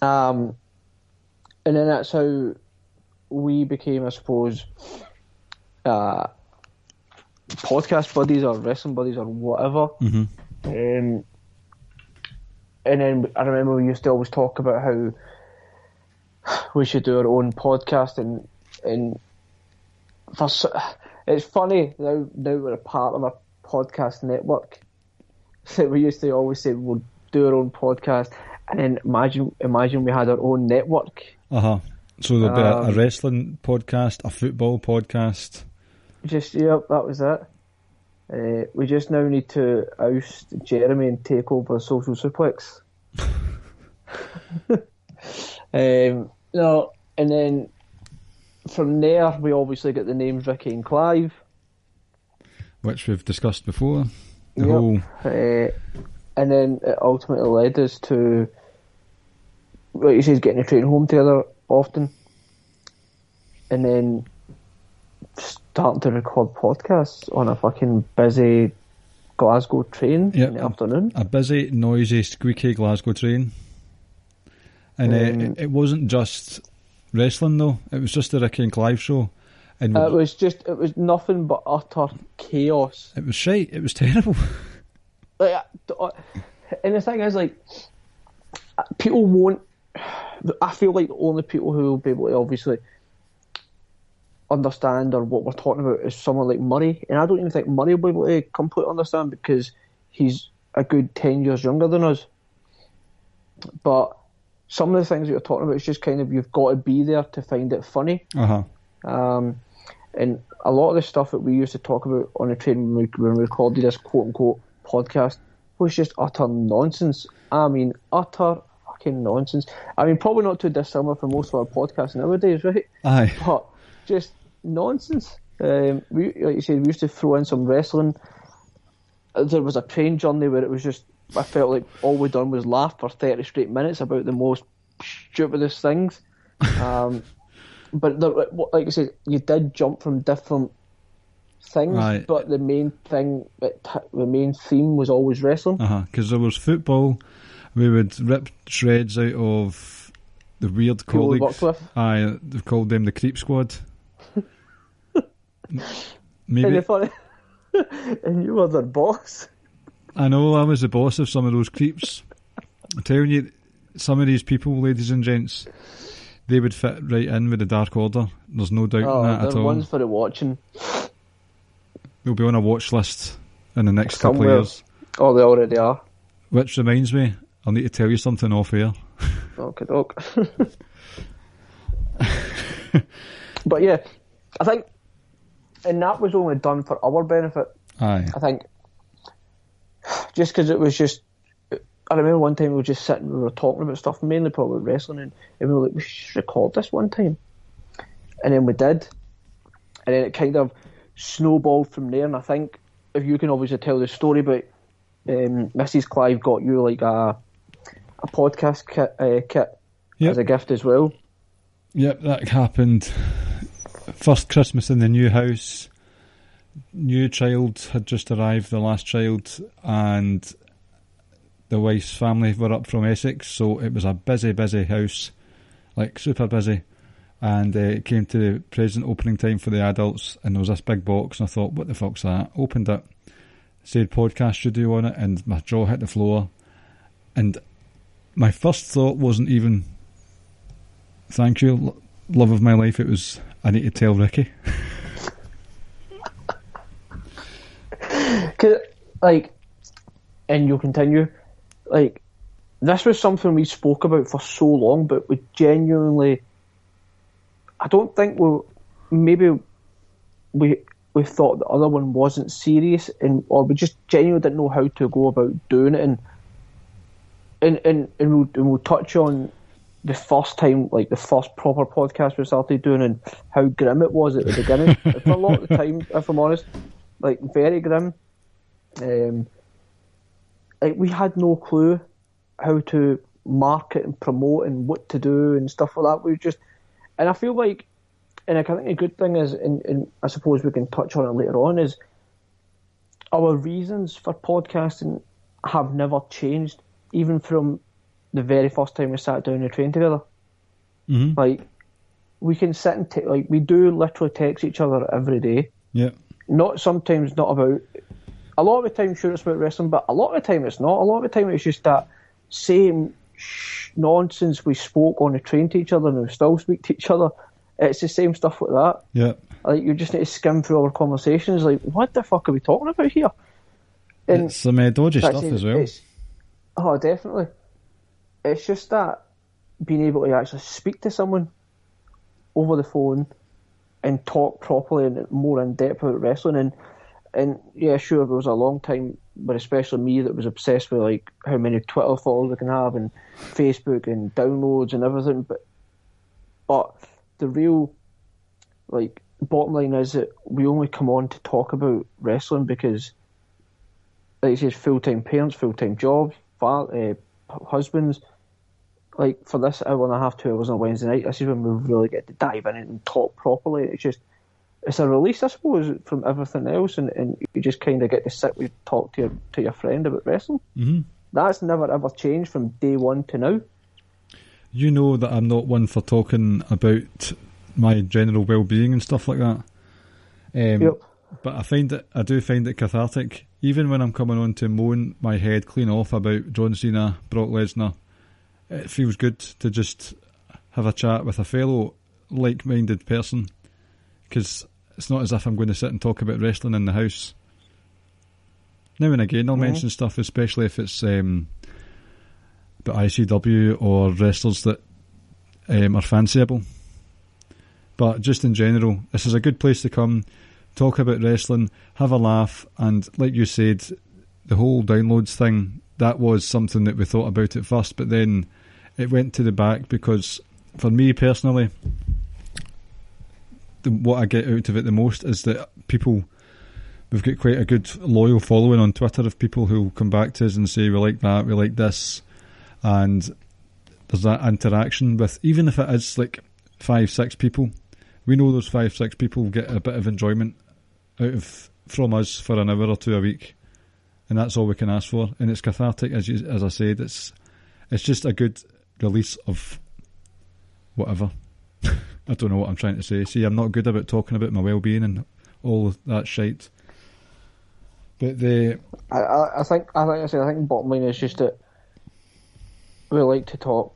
and then that's how we became, I suppose, podcast buddies or wrestling buddies or whatever. Mm-hmm. And then I remember we used to always talk about how we should do our own podcast, and it's funny now we're a part of a podcast network. So we used to always say we'll do our own podcast. And then imagine we had our own network. So there'll be a wrestling podcast, a football podcast. That was it. We just now need to oust Jeremy and take over Social Suplex. No, and then from there we obviously get the names Ricky and Clive, which we've discussed before. And then it ultimately led us to, like you say, getting a train home together often. And then starting to record podcasts on a fucking busy Glasgow train in the afternoon. A busy, noisy, squeaky Glasgow train. And it wasn't just wrestling though, it was just the Ricky and Clive show. And it was nothing but utter chaos. It was shite, it was terrible. Like, and the thing is, like, people won't. I feel like the only people who will be able to obviously understand or what we're talking about is someone like Murray, and I don't even think Murray will be able to completely understand because he's a good 10 years younger than us. But some of the things that you're talking about is just kind of, you've got to be there to find it funny. And a lot of the stuff that we used to talk about on the train when we recorded this quote unquote podcast was just utter nonsense. I mean, utter fucking nonsense. I mean, probably not too dissimilar from most of our podcasts nowadays, right? Aye. But just nonsense. Like you said, we used to throw in some wrestling. There was a train journey where it was just, I felt like all we done was laugh for 30 straight minutes about the most stupidest things. But like I said, you did jump from different things, right. But the main thing, the main theme was always wrestling. Because there was football. We would rip shreds out of the weird people colleagues. Aye, they've called them the Creep Squad. Maybe. And funny, and you were their boss. I know, I was the boss of some of those creeps. I'm telling you, some of these people, ladies and gents, they would fit right in with the Dark Order. There's no doubt in that at all. They're ones for the watching. They'll be on a watch list in the next couple of years. Oh, they already are. Which reminds me, I'll need to tell you something off air. Okay, doc. But yeah, I think, and that was only done for our benefit. Aye. I think, just because it was just, I remember one time we were just sitting, we were talking about stuff, mainly probably wrestling, and we were like, we should record this one time. And then we did. And then it kind of snowballed from there, and I think, if you can obviously tell the story about Mrs. Clive got you like a podcast kit as a gift as well. Yep, that happened. First Christmas in the new house. New child had just arrived, the last child, and the wife's family were up from Essex, so it was a busy, busy house, like super busy. And it came to the present opening time for the adults, and there was this big box, and I thought, what the fuck's that? Opened it, said podcast studio on it, and my jaw hit the floor. And my first thought wasn't even Thank you. Love of my life. I need to tell Ricky. And you'll continue, this was something we spoke about for so long, but we genuinely, I don't think we thought the other one wasn't serious, or we just genuinely didn't know how to go about doing it, and we'll touch on the first time, the first proper podcast we started doing, and how grim it was at the beginning. For a lot of the time, if I'm honest, very grim. We had no clue how to market and promote and what to do and stuff like that. We just, and I feel and I think a good thing is, and I suppose we can touch on it later on, is our reasons for podcasting have never changed, even from the very first time we sat down and trained together. Mm-hmm. We can sit and we do literally text each other every day. Yeah. Not about. A lot of the time, sure, it's about wrestling, but a lot of the time it's not. A lot of the time it's just that same nonsense we spoke on the train to each other, and we still speak to each other. It's the same stuff like that. Yeah. You just need to skim through our conversations. What the fuck are we talking about here? And it's some dodgy stuff as well. Oh, definitely. It's just that being able to actually speak to someone over the phone and talk properly and more in depth about wrestling, and yeah, sure, there was a long time, but especially me, that was obsessed with how many Twitter followers we can have and Facebook and downloads and everything. But the real bottom line is that we only come on to talk about wrestling because, like you say, full-time parents, full-time jobs, husbands. For this hour and a half, 2 hours on a Wednesday night, this is when we really get to dive in and talk properly. It's a release, I suppose, from everything else, and you just kind of get to sit and talk to your friend about wrestling. Mm-hmm. That's never ever changed from day one to now. You know that I'm not one for talking about my general well-being and stuff like that. Yep. But I do find it cathartic, even when I'm coming on to moan my head clean off about John Cena, Brock Lesnar. It feels good to just have a chat with a fellow like-minded person, because it's not as if I'm going to sit and talk about wrestling in the house. Now and again I'll mention stuff, especially if it's about ICW or wrestlers that are fanciable. But just in general, this is a good place to come, talk about wrestling, have a laugh, and like you said, the whole downloads thing, that was something that we thought about at first, but then it went to the back, because for me personally, what I get out of it the most is that we've got quite a good loyal following on Twitter of people who come back to us and say, we like that, we like this, and there's that interaction with, even if it is 5-6 people, we know those 5-6 people get a bit of enjoyment from us for an hour or two a week, and that's all we can ask for. And it's cathartic, as I said. It's just a good release of whatever. I don't know what I'm trying to say. See, I'm not good about talking about my well-being and all of that shite. But I think bottom line is just that we like to talk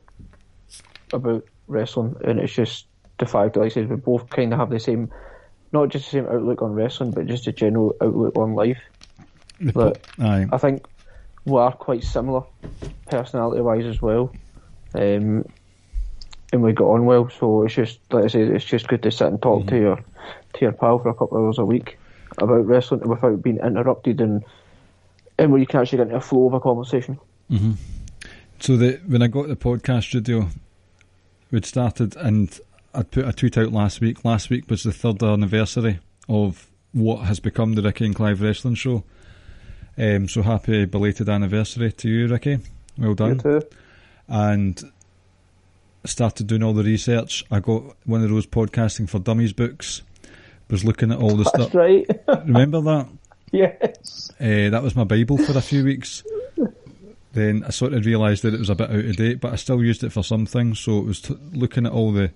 about wrestling, and it's just the fact that, like I said, we both kind of have the same, not just the same outlook on wrestling, but just a general outlook on life. Aye. I think we are quite similar personality-wise as well, and we got on well. So it's just, like I said, it's just good to sit and talk to your pal for a couple of hours a week about wrestling without being interrupted, and where you can actually get into a flow of a conversation. Mm-hmm. So when I got the podcast studio, we'd started, and I'd put a tweet out last week. Last week was the 3rd anniversary of what has become the Ricky and Clive Wrestling Show. So happy belated anniversary to you, Ricky. Well done. You too. And started doing all the research. I got one of those Podcasting for Dummies books. Was looking at all the stuff. That's right. Remember that? Yes. That was my Bible for a few weeks. Then I sort of realised that it was a bit out of date, but I still used it for some things. So it was looking at all the...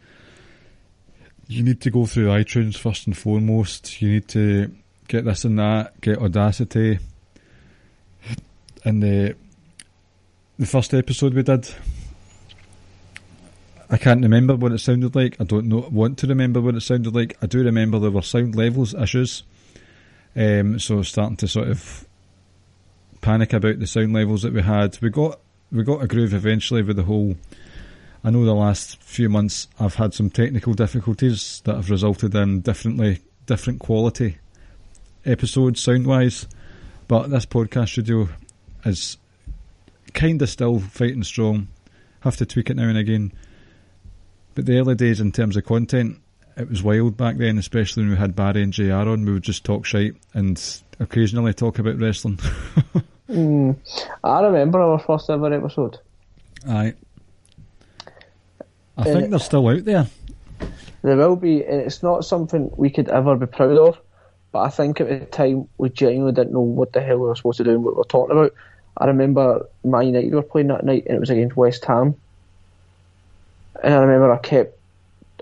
You need to go through iTunes first and foremost. You need to get this and that, get Audacity. And the first episode we did, I can't remember what it sounded like. I don't want to remember what it sounded like. I do remember there were sound levels issues. So I was starting to sort of panic about the sound levels that we had. We got a groove eventually with the whole... I know the last few months I've had some technical difficulties that have resulted in different quality episodes sound-wise, but this podcast studio is kind of still fighting strong. Have to tweak it now and again. But the early days in terms of content, it was wild back then, especially when we had Barry and JR on. We would just talk shite and occasionally talk about wrestling. I remember our first ever episode. Aye. I think they're still out there. There will be, and it's not something we could ever be proud of, but I think at the time we genuinely didn't know what the hell we were supposed to do and what we were talking about. I remember Man United were playing that night and it was against West Ham. And I remember I kept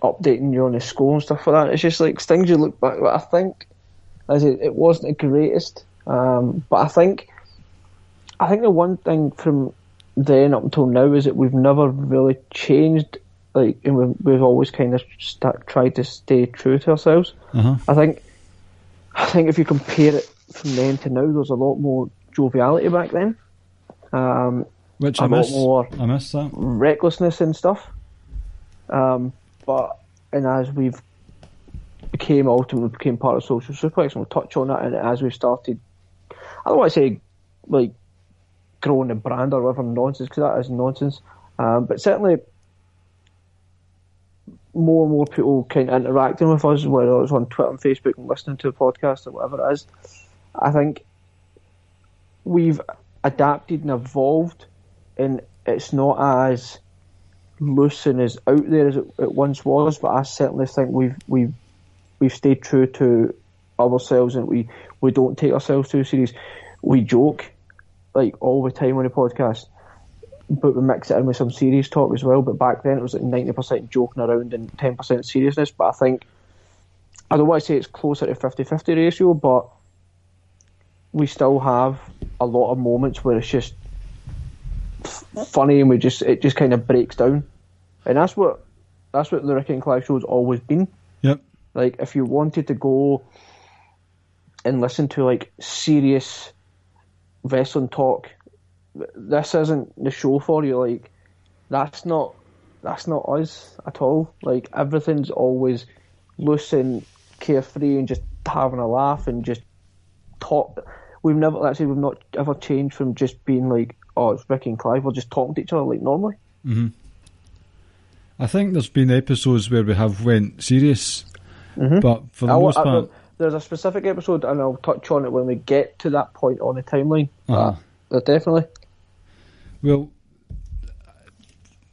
updating you on the score and stuff like that. It's just like things you look back. But I think, as it wasn't the greatest, but I think the one thing from then up until now is that we've never really changed. Like, and we've always kind of tried to stay true to ourselves. Uh-huh. I think if you compare it from then to now, there's a lot more joviality back then. Which I miss. I miss that recklessness and stuff. But as we've ultimately became part of Social Suplex, and we'll touch on that. And as we've started, I don't want to say like growing the brand or whatever nonsense, because that is nonsense. But certainly, more and more people kind of interacting with us, whether it's on Twitter and Facebook and listening to the podcast or whatever it is. I think we've adapted and evolved, and it's not as loose and as out there as it once was. But I certainly think we've stayed true to ourselves, and we don't take ourselves too serious. We joke like all the time on the podcast, but we mix it in with some serious talk as well. But back then it was like 90% joking around and 10% seriousness. But I think, I don't want to say it's closer to 50-50 ratio, but we still have a lot of moments where it's just funny and it just kind of breaks down. And that's what the Ricky and Clive show's always been. Yep. Like, if you wanted to go and listen to like serious wrestling talk, this isn't the show for you. Like, that's not us at all. Like, everything's always loose and carefree and just having a laugh and just talk. We've not ever changed from just being like, oh, it's Ricky and Clive, we're just talking to each other like normally. Mm-hmm. I think there's been episodes where we have went serious, but for the most part, there's a specific episode, and I'll touch on it when we get to that point on the timeline. Definitely. Well,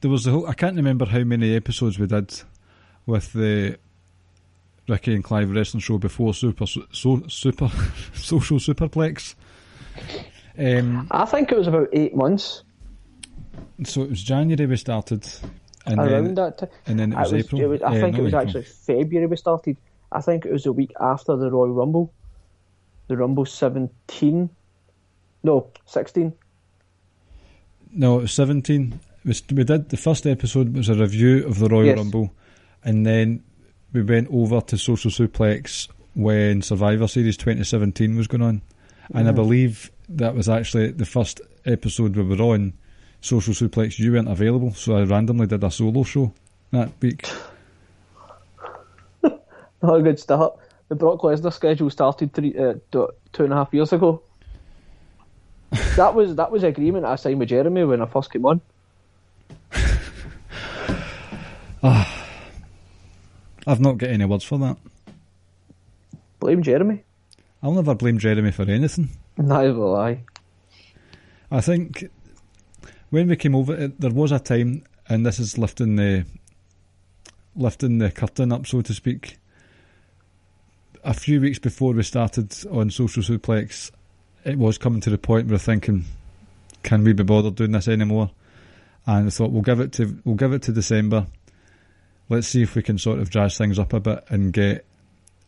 there was I can't remember how many episodes we did with the Ricky and Clive wrestling show before Social Superplex. I think it was about 8 months. So it was January we started, and around that time, and then it was April. I think it was actually February we started. I think it was a week after the Royal Rumble, the Rumble 16. No, 16. No, it was 17. We did the first episode was a review of the Royal Rumble, and then we went over to Social Suplex when Survivor Series 2017 was going on, and I believe that was actually the first episode we were on Social Suplex. You weren't available, so I randomly did a solo show that week. Not a good start. The Brock Lesnar schedule started 2.5 years ago. That was agreement I signed with Jeremy when I first came on. I've not got any words for that. Blame Jeremy. I'll never blame Jeremy for anything. Neither will I. I think when we came over, there was a time, and this is lifting the curtain up, so to speak. A few weeks before we started on Social Suplex, it was coming to the point where we're thinking, can we be bothered doing this anymore? And I thought we'll give it to December. Let's see if we can sort of jazz things up a bit and get.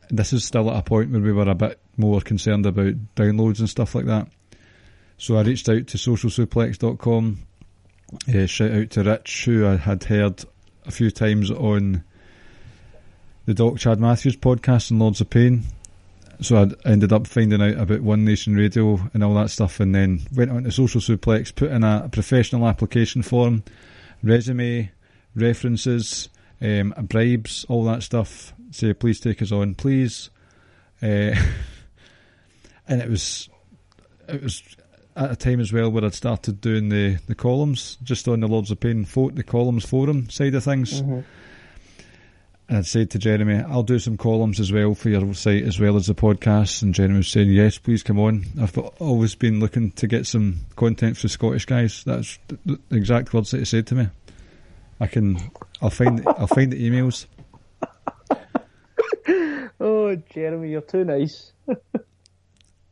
This is still at a point where we were a bit more concerned about downloads and stuff like that. So I reached out to socialsuplex.com. Shout out to Rich, who I had heard a few times on the Doc Chad Matthews podcast and Lords of Pain. So I ended up finding out about One Nation Radio and all that stuff, and then went on to Social Suplex, put in a professional application form, resume, references, bribes, all that stuff. Say, please take us on, please. And it was at a time as well where I'd started doing the columns just on the Lords of Pain, the columns forum side of things. Mm-hmm. And I'd said to Jeremy, I'll do some columns as well for your site as well as the podcast. And Jeremy was saying, yes, please come on. I've always been looking to get some content for Scottish guys. That's the exact words that he said to me. I'll find the emails. Oh, Jeremy, you're too nice.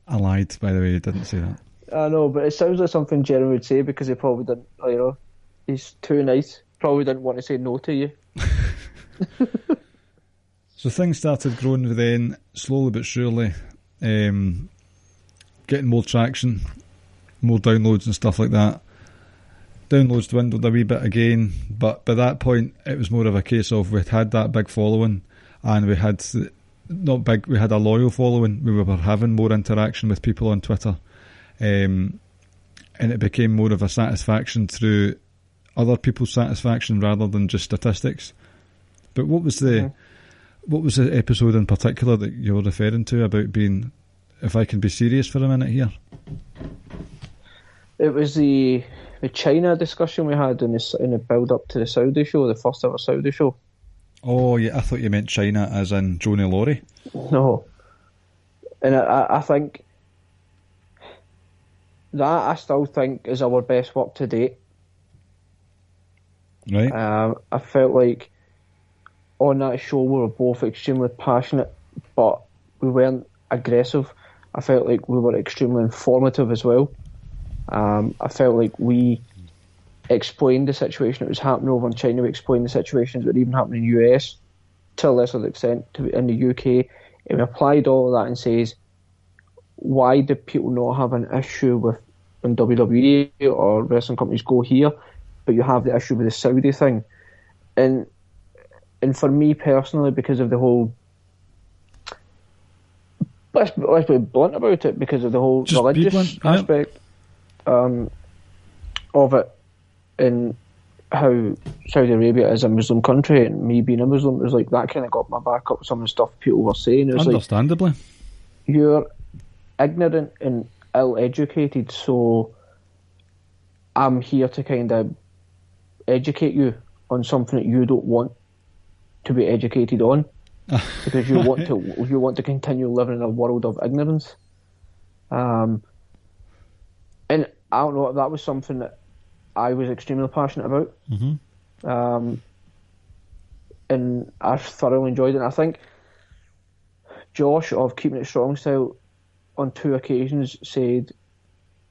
I lied, by the way. He didn't say that. I know, but it sounds like something Jeremy would say because he probably didn't. He's too nice. Probably didn't want to say no to you. So things started growing then, slowly but surely, getting more traction, more downloads and stuff like that. Downloads dwindled a wee bit again, but by that point it was more of a case of we'd had that big following, and we had a loyal following. We were having more interaction with people on Twitter, and it became more of a satisfaction through other people's satisfaction rather than just statistics. But what was the episode in particular that you were referring to about being, if I can be serious for a minute here? It was the China discussion we had in the build up to the Saudi show, the first ever Saudi show. Oh yeah, I thought you meant China as in Joni Laurie. No, and I think that I still think is our best work to date. Right. I felt like on that show we were both extremely passionate, but we weren't aggressive. I felt like we were extremely informative as well. I felt like we explained the situation that was happening over in China. We explained the situations that were even happening in the US to a lesser extent in the UK. And we applied all of that and says, why do people not have an issue with when WWE or wrestling companies go here, but you have the issue with the Saudi thing? And for me personally, because of the whole, let's be blunt about it, because of the whole just religious aspect of it, and how Saudi Arabia is a Muslim country, and me being a Muslim, it was like that kind of got my back up with some of the stuff people were saying. It was understandably. Like, you're ignorant and ill-educated, so I'm here to kind of educate you on something that you don't want to be educated on, because you want to continue living in a world of ignorance. And I don't know, that was something that I was extremely passionate about. Mm-hmm. And I thoroughly enjoyed it. And I think Josh of Keeping It Strong Style on 2 occasions said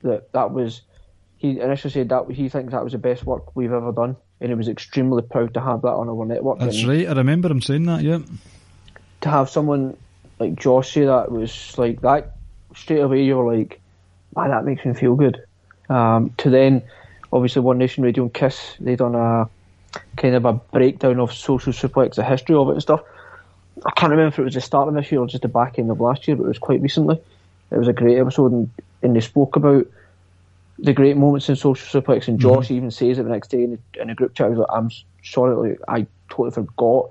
that was, he initially said that he thinks that was the best work we've ever done, and he was extremely proud to have that on our network. That's right, I remember him saying that, yeah. To have someone like Josh say that was like that, straight away you were like, man, that makes me feel good. To then, obviously, One Nation Radio and Kiss, they done a kind of a breakdown of Social Suplex, the history of it and stuff. I can't remember if it was the start of this year or just the back end of last year, but it was quite recently. It was a great episode, and they spoke about the great moments in Social Suplex, and Josh even says it the next day in a group chat. He was like, I'm sorry, like, I totally forgot,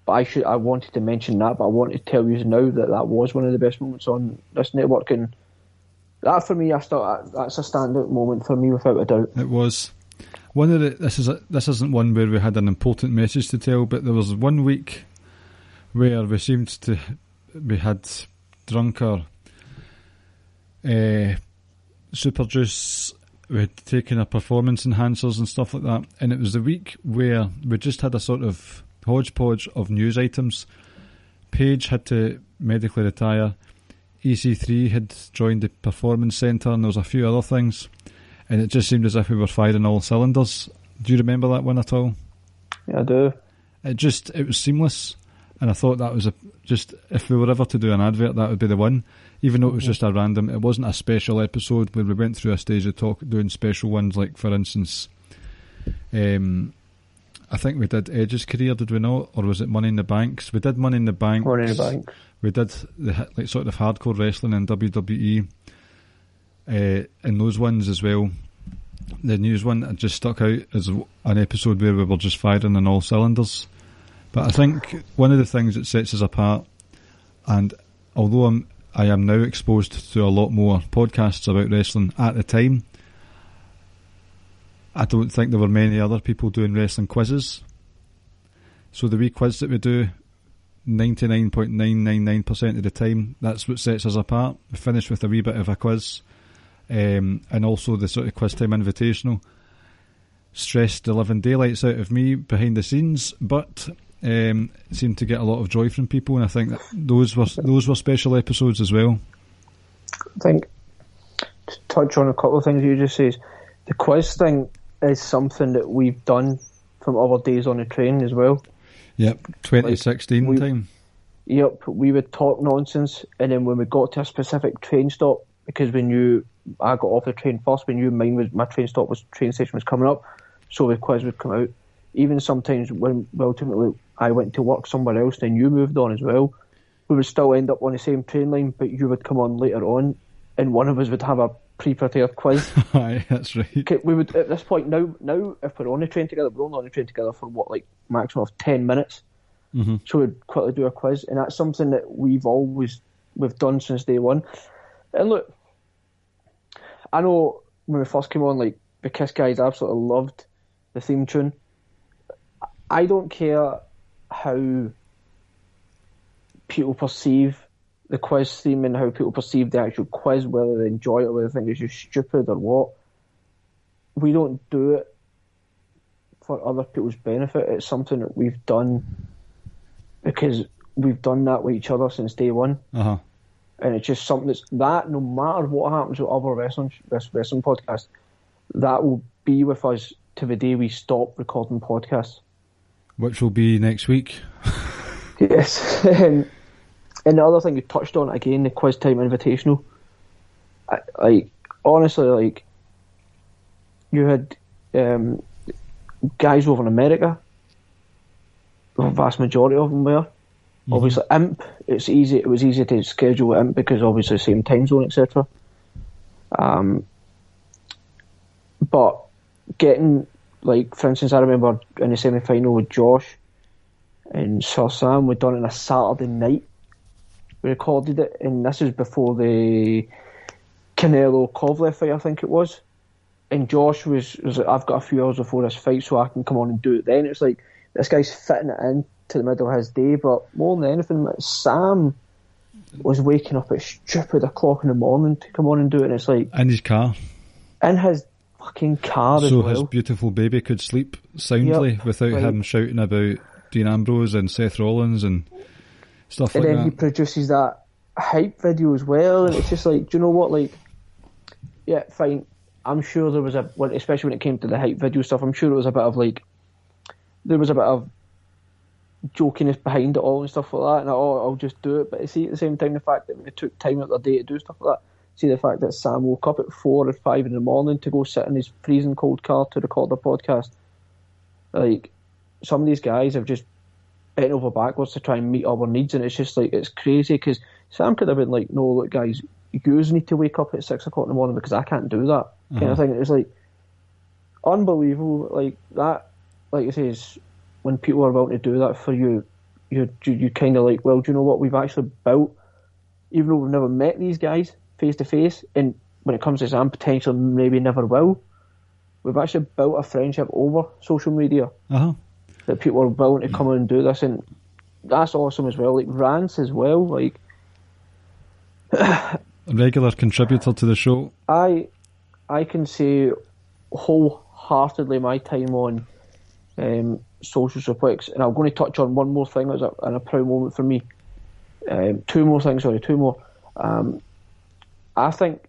but I wanted to mention that, but I want to tell you now that was one of the best moments on this network, and that for me, that's a standout moment for me without a doubt. It was one of the. This isn't one where we had an important message to tell, but there was 1 week where we had drunk our super juice, we had taken our performance enhancers and stuff like that, and it was the week where we just had a sort of hodgepodge of news items. Paige had to medically retire, EC3 had joined the performance centre, and there was a few other things, and it just seemed as if we were firing all cylinders. Do you remember that one at all? Yeah, I do. It was seamless, and I thought that was just, if we were ever to do an advert, that would be the one. Even though it was just a random, it wasn't a special episode where we went through a stage of doing special ones, like for instance, I think we did Edge's career, did we not? Or was it Money in the Bank? We did Money in the Bank. Money in the Bank. We did the like sort of hardcore wrestling in WWE, and those ones as well. The news one that just stuck out as an episode where we were just firing on all cylinders. But I think one of the things that sets us apart, and although I am now exposed to a lot more podcasts about wrestling, at the time, I don't think there were many other people doing wrestling quizzes. So the wee quiz that we do, 99.999% of the time, that's what sets us apart. We finish with a wee bit of a quiz, and also the sort of quiz time invitational. Stressed the living daylights out of me behind the scenes, but seemed to get a lot of joy from people, and I think that those were special episodes as well. I think, to touch on a couple of things you just said, the quiz thing is something that we've done from other days on the train as well. Yep, 2016 time. Yep, we would talk nonsense, and then when we got to a specific train stop, because we knew I got off the train first, we knew my train station was coming up, so the quiz would come out. Even sometimes when ultimately I went to work somewhere else, then you moved on as well, we would still end up on the same train line, but you would come on later on, and one of us would have a pre-prepared quiz. Aye, that's right. We would, at this point now if we're on the train together, we're only on the train together for maximum of 10 minutes. Mm-hmm. So we'd quickly do a quiz, and that's something that we've done since day one. And look, I know when we first came on, like, the Kiss guys absolutely loved the theme tune. I don't care how people perceive the quiz theme and how people perceive the actual quiz, whether they enjoy it or whether they think it's just stupid or what. We don't do it for other people's benefit. It's something that we've done because we've done that with each other since day one. Uh-huh. And it's just something that no matter what happens with other wrestling podcasts, that will be with us to the day we stop recording podcasts. Which will be next week. Yes. And the other thing you touched on, again, the quiz time invitational. Honestly, you had guys over in America. The vast majority of them were. Mm-hmm. Obviously, Imp. It was easy to schedule Imp because obviously same time zone, etc. But getting, for instance, I remember in the semi-final with Josh and Sir Sam, we'd done it on a Saturday night. We recorded it, and this was before the Canelo-Kovalev fight, I think it was. And Josh was like, I've got a few hours before this fight, so I can come on and do it then. It's like, this guy's fitting it in to the middle of his day, but more than anything, Sam was waking up at stupid o'clock in the morning to come on and do it, and it's like... In his car. In his fucking car as well. So his beautiful baby could sleep soundly without him shouting about Dean Ambrose and Seth Rollins and stuff like that. And then he produces that hype video as well, and it's just like, do you know what, yeah, fine. I'm sure there was especially when it came to the hype video stuff, I'm sure it was a bit of there was a bit of jokiness behind it all and stuff like that, and I'll just do it. But see, at the same time, the fact that they took time out of their day to do stuff like that, see the fact that Sam woke up at 4 or 5 in the morning to go sit in his freezing cold car to record the podcast. Some of these guys have just bent over backwards to try and meet our needs, and it's just it's crazy, because Sam could have been like, no, look guys, you need to wake up at 6 o'clock in the morning because I can't do that, kind of thing. It was unbelievable, that, like it says, when people are about to do that for you, you kind of well, do you know what, we've actually built, even though we've never met these guys face to face, and when it comes to Sam, potentially maybe never will, we've actually built a friendship over social media. That people are willing to come in and do this, and that's awesome as well. Rance as well, a regular contributor to the show. I can say wholeheartedly my time on Social Suplex, and I'm going to touch on one more thing as a proud moment for me. Two more. I think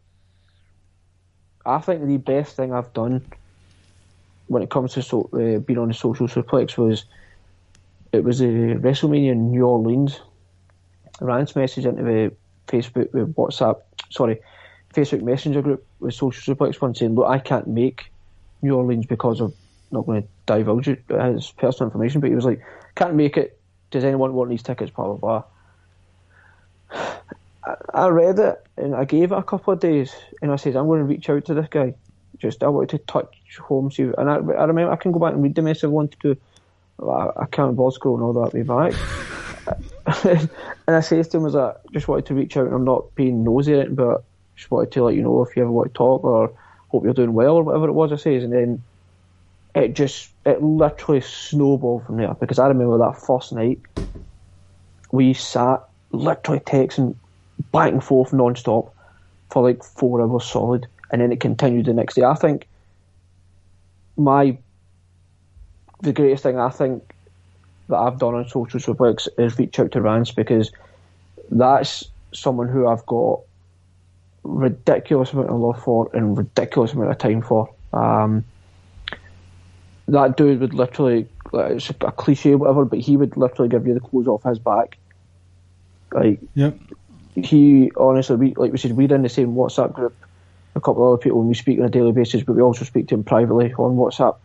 the best thing I've done when it comes to being on the Social Suplex was WrestleMania in New Orleans. Rance message into the Facebook Messenger group with Social Suplex one saying, look, I can't make New Orleans because of, not going to divulge his personal information, but he was like, can't make it, does anyone want these tickets, blah blah blah. I read it and I gave it a couple of days and I said, I'm going to reach out to this guy. I wanted to touch home, see, and I remember, I can go back and read the message I wanted to. I can't bother scrolling all that way back. And I said to him, just wanted to reach out, and I'm not being nosy at it, but just wanted to let you know if you ever want to talk, or hope you're doing well, or whatever it was I says. And then it literally snowballed from there, because I remember that first night we sat literally texting back and forth non-stop for like 4 hours solid, and then it continued the next day. I think the greatest thing I think that I've done on Social Suplex is reach out to Rance, because that's someone who I've got ridiculous amount of love for and ridiculous amount of time for. That dude would literally, it's a cliche or whatever, but he would literally give you the clothes off his back. Like, yep. He honestly, like we said, we're in the same WhatsApp group, a couple of other people, and we speak on a daily basis, but we also speak to him privately on WhatsApp.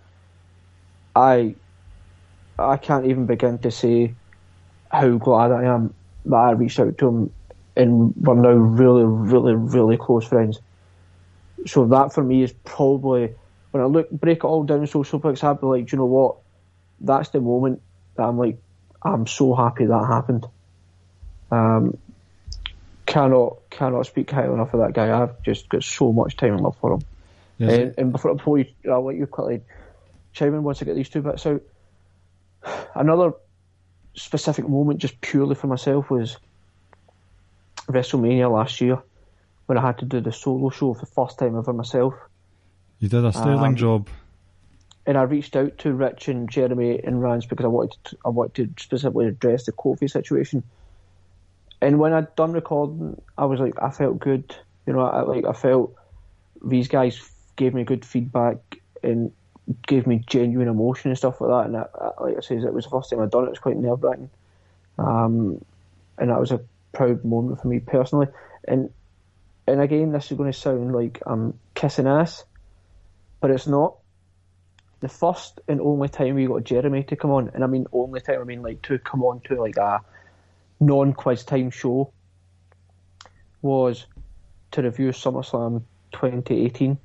I can't even begin to say how glad I am that I reached out to him, and we're now really, really, really close friends. So that for me is probably, when I break it all down, Social Suplex, I'd be like, do you know what? That's the moment that I'm like, I'm so happy that happened. Cannot speak highly enough of that guy. I've just got so much time and love for him. Yes. And before I'll let you quickly chime in once I get these two bits out. Another specific moment, just purely for myself, was WrestleMania last year, when I had to do the solo show for the first time ever myself. You did a sterling job. And I reached out to Rich and Jeremy and Rance because I wanted to specifically address the Kofi situation. And when I'd done recording, I was like, I felt good. You know, I felt these guys gave me good feedback and gave me genuine emotion and stuff like that. And like I said, it was the first time I'd done it. It was quite nerve-wracking. And that was a proud moment for me personally. And again, this is going to sound like I'm kissing ass, but it's not. The first and only time we got Jeremy to come on, and I mean only time, I mean like to come on to like a non-quiz time show, was to review SummerSlam 2018.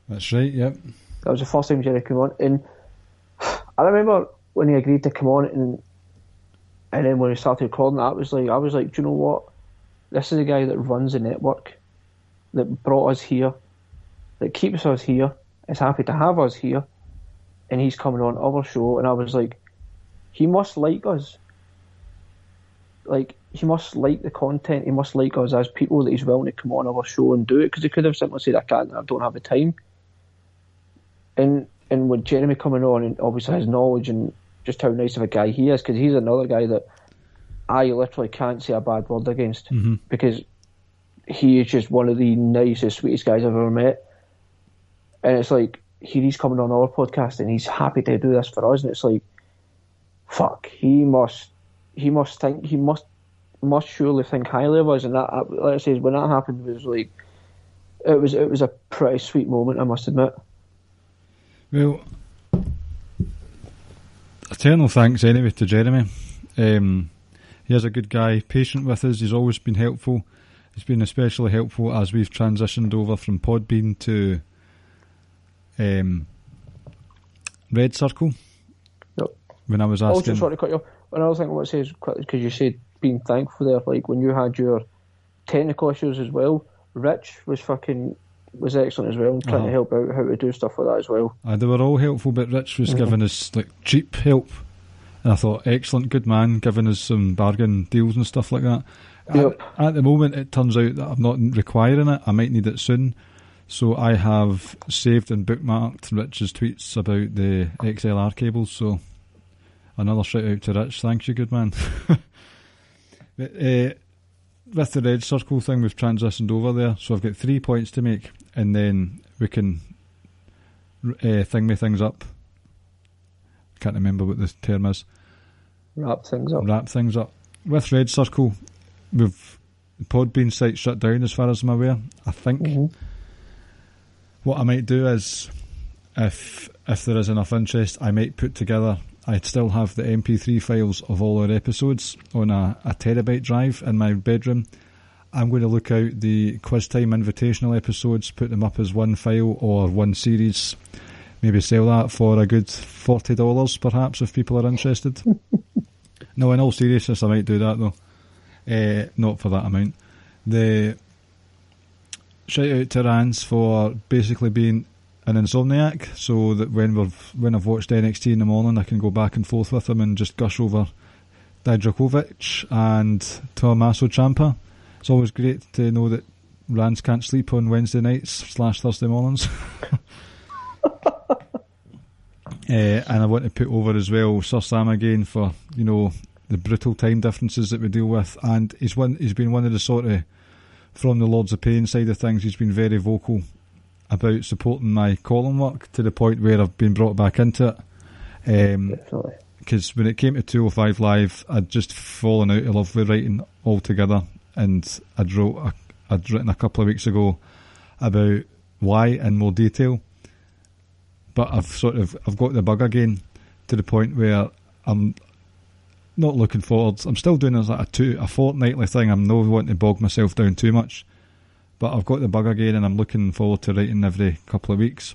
That's right, yep. That was the first time Jerry came on, and I remember when he agreed to come on, and then when he started recording, I was like, do you know what? This is a guy that runs the network, that brought us here, that keeps us here, is happy to have us here, and he's coming on our show, and I was like, he must like us. Like, he must like the content, he must like us as people, that he's willing to come on our show and do it, because he could have simply said, I don't have the time. And with Jeremy coming on, and obviously his knowledge and just how nice of a guy he is, because he's another guy that I literally can't say a bad word against, because he is just one of the nicest, sweetest guys I've ever met. And it's like, he's coming on our podcast and he's happy to do this for us, and it's like, fuck, he must surely think highly of us. And that, like I say, when that happened, it was like, it was a pretty sweet moment, I must admit. Well, eternal thanks anyway to Jeremy. He is a good guy, patient with us, he's always been helpful. He's been especially helpful as we've transitioned over from Podbean to Red Circle. Yep. When I was asking... Also, sorry to cut you off, another thing I want to say is, because you said being thankful there, like when you had your technical issues as well, Rich was excellent as well, and trying to help out how to do stuff like that as well. They were all helpful, but Rich was giving us like cheap help, and I thought, excellent, good man, giving us some bargain deals and stuff like that. Yep. At the moment, it turns out that I'm not requiring it. I might need it soon, so I have saved and bookmarked Rich's tweets about the XLR cables. So another shout out to Rich. Thanks, you good man. But, with the Red Circle thing, we've transitioned over there, so I've got 3 points to make, and then we can thing me things up. Can't remember what the term is. Wrap things up. With Red Circle, we've Podbean site shut down as far as I'm aware. I think what I might do is if there is enough interest, I might put together. I still have the MP3 files of all our episodes on a terabyte drive in my bedroom. I'm going to look out the Quiz Time Invitational episodes, put them up as one file or one series. Maybe sell that for a good $40, perhaps, if people are interested. No, in all seriousness, I might do that though. Not for that amount. The shout out to Rance for basically being an insomniac, so that when I've watched NXT in the morning, I can go back and forth with him and just gush over Dijakovic and Tommaso Ciampa. It's always great to know that Rance can't sleep on Wednesday nights / Thursday mornings. And I want to put over as well Sir Sam again for, you know, the brutal time differences that we deal with, and he's been one of the sort of, from the Lords of Pain side of things, he's been very vocal about supporting my column work to the point where I've been brought back into it. Because when it came to 205 Live, I'd just fallen out of love with writing altogether, and I'd written a couple of weeks ago about why in more detail, but I've got the bug again to the point where I'm not looking forward. I'm still doing it like a fortnightly thing. I'm not wanting to bog myself down too much, but I've got the bug again, and I'm looking forward to writing every couple of weeks.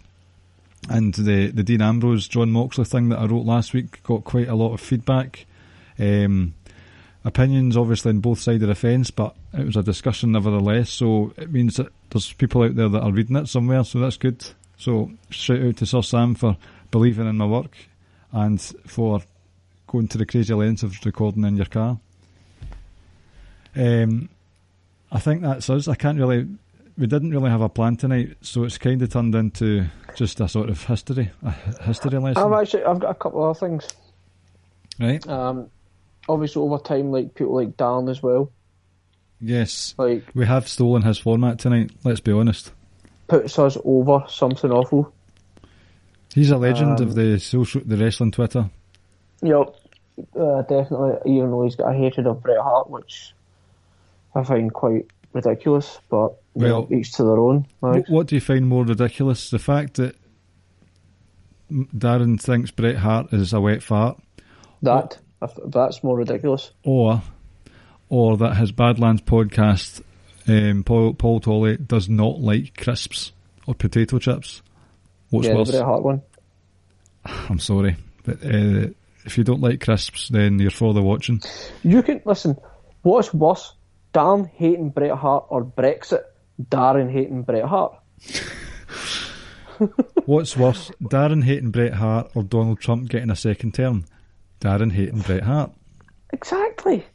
And the Dean Ambrose, John Moxley thing that I wrote last week got quite a lot of feedback. Opinions, obviously, on both sides of the fence, but it was a discussion nevertheless, so it means that there's people out there that are reading it somewhere, so that's good. So shout out to Sir Sam for believing in my work and for going to the crazy lengths of recording in your car. I think that's us. We didn't really have a plan tonight, so it's kind of turned into just a sort of history lesson. I've got a couple of things. Right. Obviously over time, like people like Darren as well. Yes. Like, we have stolen his format tonight, let's be honest. Puts us over something awful. He's a legend of the wrestling Twitter. Yep, definitely. Even though he's got a hatred of Bret Hart, which I find quite ridiculous, but each to their own. Like. What do you find more ridiculous? The fact that Darren thinks Bret Hart is a wet fart? That's more ridiculous. Or that his Badlands podcast, Paul Tolley, does not like crisps or potato chips. What's worse? The Bret Hart one. I'm sorry, but if you don't like crisps, then you're for the watching. You can listen. What's worse, Darren hating Bret Hart or Brexit? Darren hating Bret Hart. What's worse, Darren hating Bret Hart or Donald Trump getting a second term? Darren hating Bret Hart. Exactly.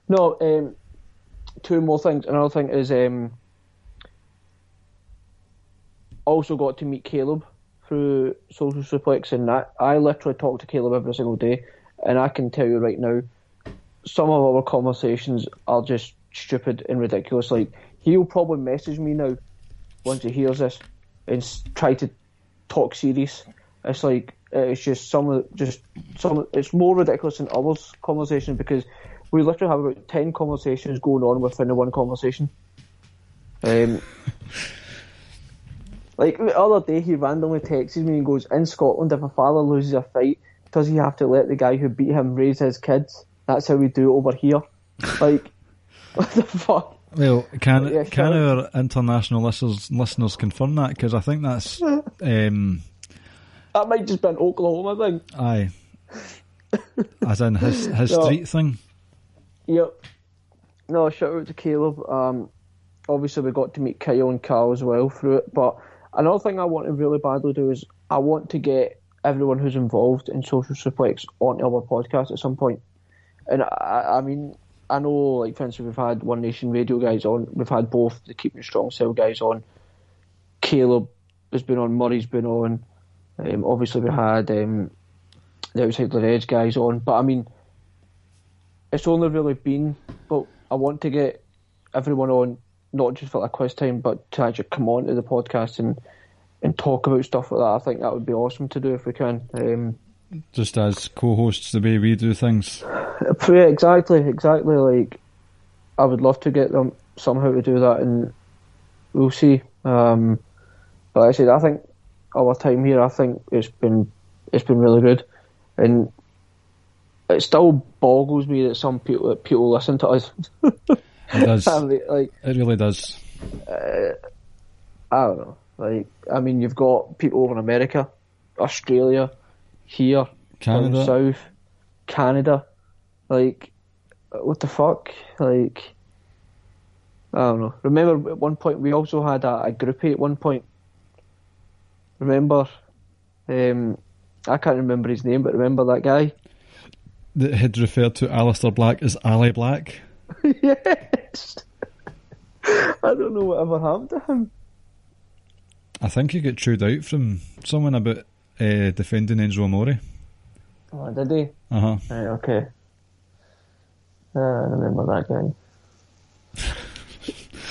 No, two more things. Another thing is also got to meet Caleb through Social Suplex, and that I literally talk to Caleb every single day, and I can tell you right now, some of our conversations are just stupid and ridiculous. Like, he'll probably message me now once he hears this and try to talk serious. It's like it's just it's more ridiculous than others' conversation, because we literally have about 10 conversations going on within the one conversation. Like the other day, he randomly texts me and goes, "In Scotland, if a father loses a fight, does he have to let the guy who beat him raise his kids? That's how we do it over here." Like, what the fuck? Well, can our international listeners confirm that? Because I think that's that might just be an Oklahoma thing. Aye, as in his street thing. Yep. No, shout out to Caleb. Obviously, we got to meet Kyle and Carl as well through it. But another thing I want to really badly do is I want to get everyone who's involved in Social Suplex onto our podcast at some point. And I mean, I know, like, for instance, we've had One Nation Radio guys on. We've had both the Keeping Strong Cell guys on. Caleb has been on. Murray's been on. Obviously, we had the Outside the Edge guys on. But, I mean, it's only really been... But I want to get everyone on, not just for a quiz time, but to actually come on to the podcast and talk about stuff like that. I think that would be awesome to do if we can. Just as co-hosts, the way we do things. Yeah, exactly. Like, I would love to get them somehow to do that, and we'll see. But like I said, I think our time here. I think it's been really good, and it still boggles me that some people listen to us. It does. Like, it really does. I don't know. Like, I mean, you've got people over in America, Australia, here, Canada, down south, Canada. Like, what the fuck? Like, I don't know. Remember at one point we also had a groupie at one point. Remember? I can't remember his name, but remember that guy? That had referred to Alistair Black as Ali Black. Yes. I don't know whatever happened to him. I think he got chewed out from someone about defending Enzo Amore. Oh, did he? Uh-huh. Right, okay. I remember that guy.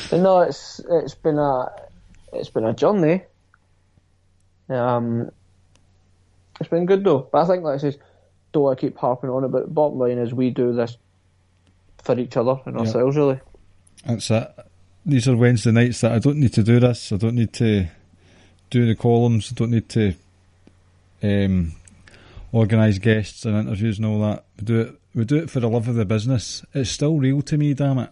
But no, it's been a journey. It's been good though. But I think, like I said, don't want to keep harping on it. But the bottom line is we do this for each other and ourselves, really. That's it. These are Wednesday nights that I don't need to do this. I don't need to do the columns. I don't need to organise guests and interviews and all that. We do it for the love of the business. It's still real to me, damn it.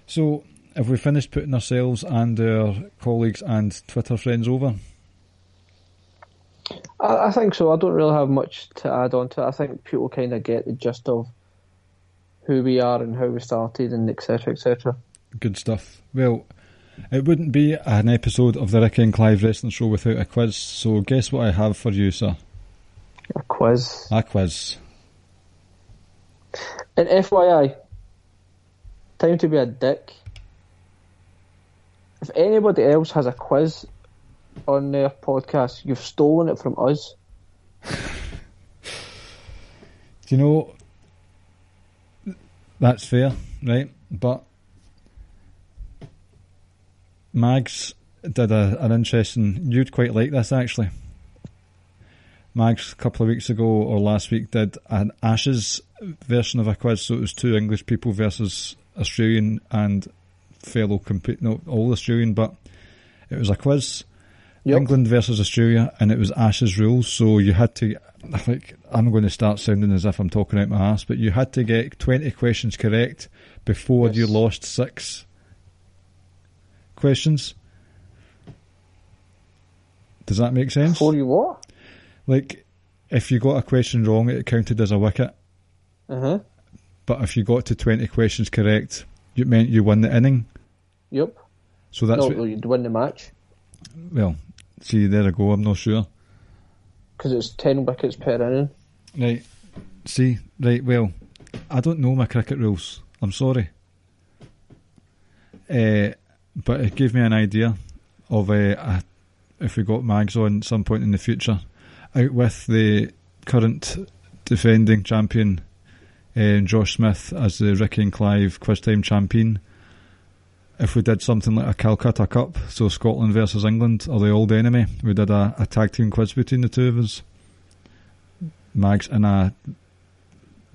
So, have we finished putting ourselves and our colleagues and Twitter friends over? I think so. I don't really have much to add on to it. I think people kind of get the gist of who we are and how we started and etc, etc. Good stuff. Well, it wouldn't be an episode of the Ricky and Clive Wrestling Show without a quiz, so guess what I have for you, sir? A quiz. A quiz. And FYI, time to be a dick. If anybody else has a quiz on their podcast, you've stolen it from us. Do you know, that's fair, right? But Mags did an interesting... You'd quite like this, actually. Mags, a couple of weeks ago, or last week, did an Ashes version of a quiz, so it was 2 English people versus Australian and fellow... not all Australian, but it was a quiz. Yep. England versus Australia, and it was Ashes rules, so you had to... I'm going to start sounding as if I'm talking out my ass, but you had to get 20 questions correct before you lost 6 questions. Does that make sense? Before you what? Like, if you got a question wrong, it counted as a wicket. Uh-huh. But if you got to 20 questions correct, it meant you won the inning. Yep. So that's you'd win the match. Well, see, there I go, I'm not sure. Because it's 10 wickets per inning. Right. See, right, well, I don't know my cricket rules. I'm sorry. But it gave me an idea of if we got Mags on at some point in the future, out with the current defending champion, Josh Smith, as the Ricky and Clive Quiz Time champion. If we did something like a Calcutta Cup, so Scotland versus England, or the old enemy, we did a tag team quiz between the two of us. Mags and a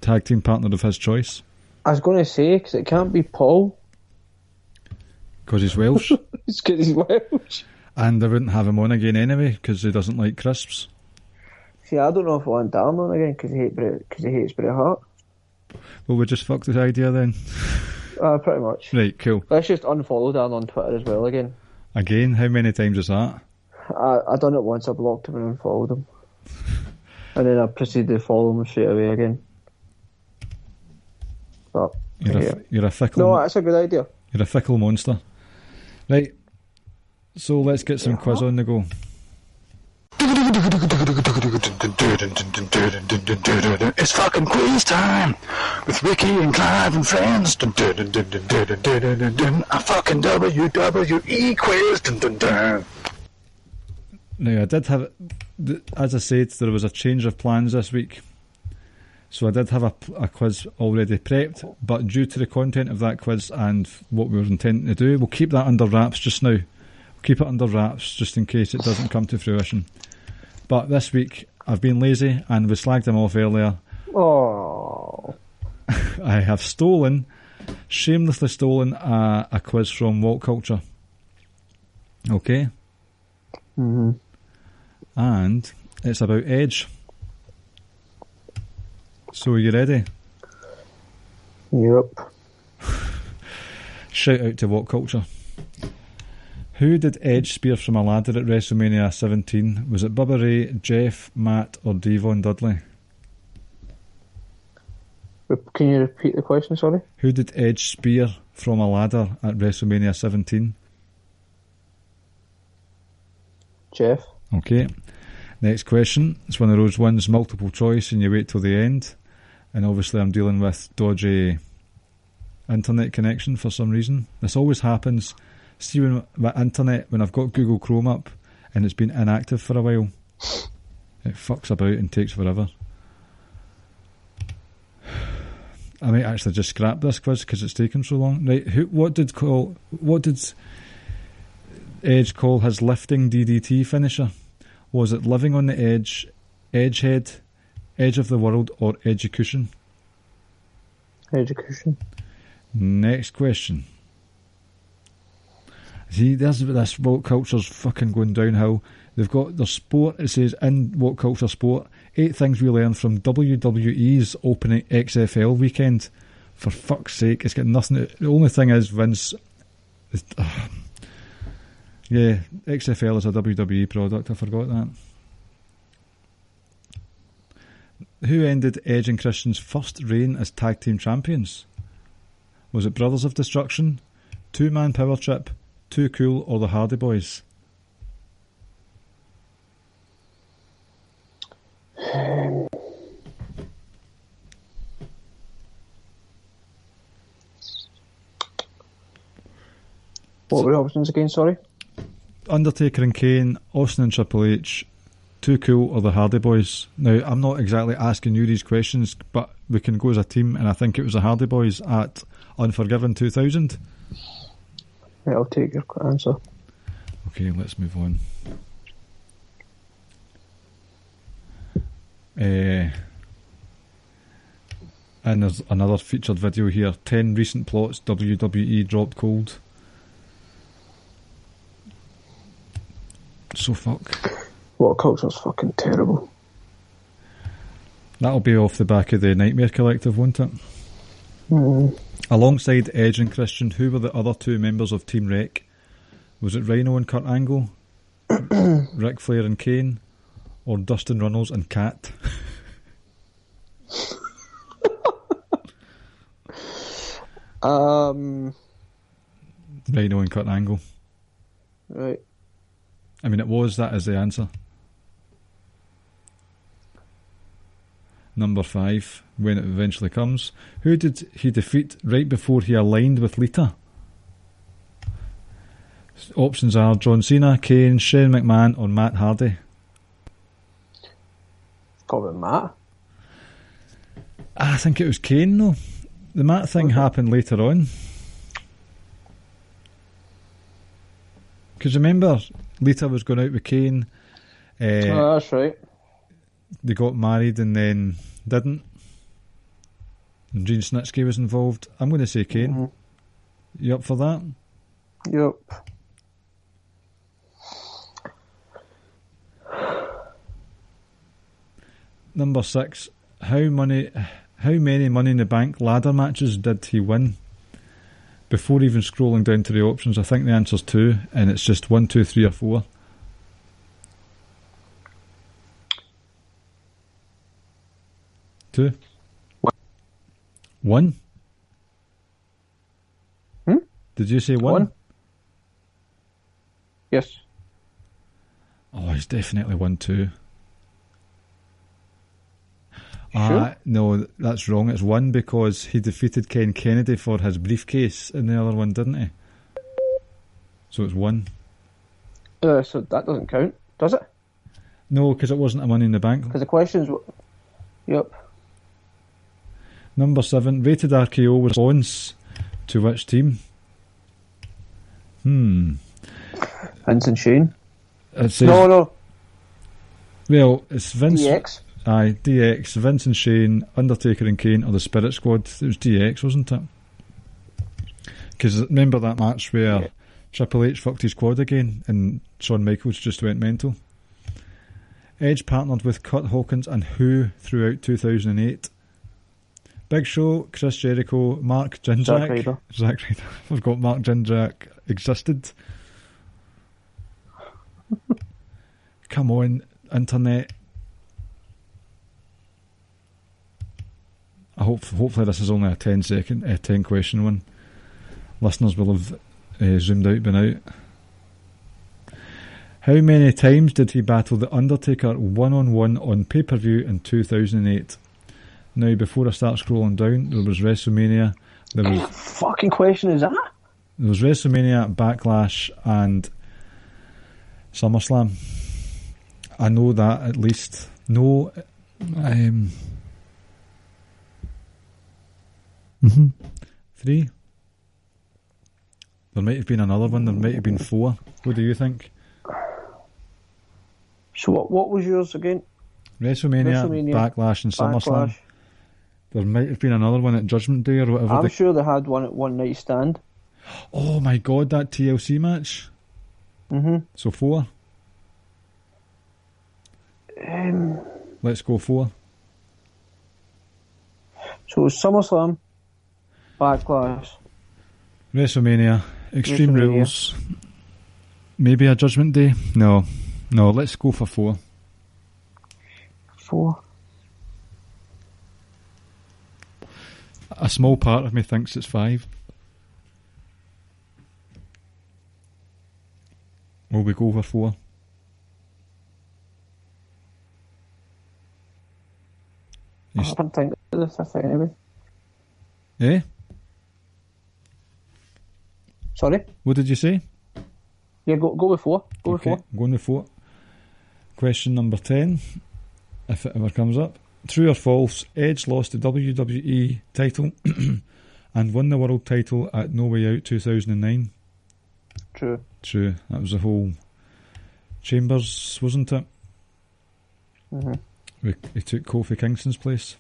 tag team partner of his choice. I was going to say, because it can't be Paul. Because he's Welsh. It's because he's Welsh. And I wouldn't have him on again anyway, because he doesn't like crisps. See, I don't know if I want Darren on again, because he hates Bret Hart. Well, we just fucked the idea then. Pretty much. Right, cool. Let's just unfollow Dan on Twitter as well again. Again? How many times is that? I done it once. I blocked him and unfollowed him. And then I proceeded to follow him straight away again. But you're a fickle... No, that's a good idea. You're a fickle monster. Right, so let's get some quiz on the go. It's fucking quiz time with Ricky and Clive and friends. A fucking WWE quiz. Now, I did have, as I said, there was a change of plans this week. So I did have a quiz already prepped, but due to the content of that quiz and what we were intending to do, we'll keep that under wraps just now. We'll keep it under wraps just in case it doesn't come to fruition. But this week, I've been lazy and we slagged him off earlier. Oh. I have shamelessly stolen a quiz from Walt Culture. Okay? Mm-hmm. And it's about Edge. So are you ready? Yep. Shout out to What Culture. Who did Edge spear from a ladder at WrestleMania 17? Was it Bubba Ray, Jeff, Matt, or Devon Dudley? Can you repeat the question, sorry? Who did Edge spear from a ladder at WrestleMania 17? Jeff. Okay. Next question. It's one of those ones, multiple choice, and you wait till the end. And obviously I'm dealing with dodgy internet connection for some reason. This always happens. See, when my internet, when I've got Google Chrome up and it's been inactive for a while, it fucks about and takes forever. I might actually just scrap this quiz because it's taken so long. Right, what did Edge call his lifting DDT finisher? Was it living on the edge, edgehead, edge of the world, or education? Education. Next question. See, this What Culture's fucking going downhill. They've got their sport, it says in What Culture Sport, 8 things we learned from WWE's opening XFL weekend. For fuck's sake, it's got nothing to, the only thing is Vince... yeah, XFL is a WWE product, I forgot that. Who ended Edge and Christian's first reign as tag team champions? Was it Brothers of Destruction, 2-Man Power Trip, Too Cool, or the Hardy Boys? What were the options again, sorry? Undertaker and Kane, Austin and Triple H, Too Cool, or the Hardy Boys? Now, I'm not exactly asking you these questions, but we can go as a team, and I think it was the Hardy Boys at Unforgiven 2000. Yeah, I'll take your answer. Okay, let's move on. And there's another featured video here. 10 recent plots WWE dropped cold. So fuck. What Culture's fucking terrible. That'll be off the back of the Nightmare Collective, won't it? Alongside Edge and Christian, who were the other 2 members of Team Wreck? Was it Rhino and Kurt Angle, Ric Flair and Kane, or Dustin Runnels and Kat? Rhino and Kurt Angle. Right. I mean, that is the answer. Number 5, when it eventually comes. Who did he defeat right before he aligned with Lita? Options are John Cena, Kane, Shane McMahon, or Matt Hardy. Probably Matt. I think it was Kane, though. The Matt thing happened later on. Because remember, Lita was going out with Kane. That's right. They got married and then didn't. And Gene Snitsky was involved. I'm going to say Kane. Mm-hmm. You up for that? Yep. Number 6. How many Money in the Bank ladder matches did he win? Before even scrolling down to the options, I think the answer's 2, and it's just 1, 2, 3, or 4. 2. 1. Did you say 1? Yes. Oh, he's definitely 1, 2. Sure? No, that's wrong. It's 1 because he defeated Ken Kennedy for his briefcase in the other one, didn't he? So it's 1. So that doesn't count, does it? No, because it wasn't a Money in the Bank. Because the questions were... Yep. Number 7, rated RKO response to which team? Vince and Shane. It says, No. Well, it's Vince... DX. Aye, DX, Vince and Shane, Undertaker and Kane, or the Spirit Squad. It was DX, wasn't it? Because remember that match where Triple H fucked his quad again, and Shawn Michaels just went mental. Edge partnered with Kurt Hawkins and Who throughout 2008. Big Show, Chris Jericho, Mark Jindrak. Zack Ryder. I forgot Mark Jindrak existed. Come on, internet. Hopefully this is only a 10 question one. Listeners will have zoomed out by now. How many times did he battle The Undertaker one-on-one on pay-per-view in 2008? Now, before I start scrolling down, there was WrestleMania. What fucking question is that? There was WrestleMania, Backlash, and SummerSlam. I know that at least. No. 3. There might have been another one. There might have been 4. What do you think? So what was yours again? WrestleMania, Backlash, and SummerSlam. There might have been another one at Judgment Day or whatever. I'm sure they had one at One Night Stand. Oh my god, that TLC match. So 4. Let's go 4. So it was SummerSlam, Backlash, WrestleMania, Extreme Rules, maybe a Judgment Day. No, let's go for 4. 4. A small part of me thinks it's 5. Will we go for 4? I haven't think of this, I think, anyway. Eh? Sorry? What did you say? Yeah, go with 4. Go with 4. Going with 4. Question number 10, if it ever comes up. True or false, Edge lost the WWE title and won the world title at No Way Out 2009? True. That was the whole Chambers, wasn't it? He took Kofi Kingston's place.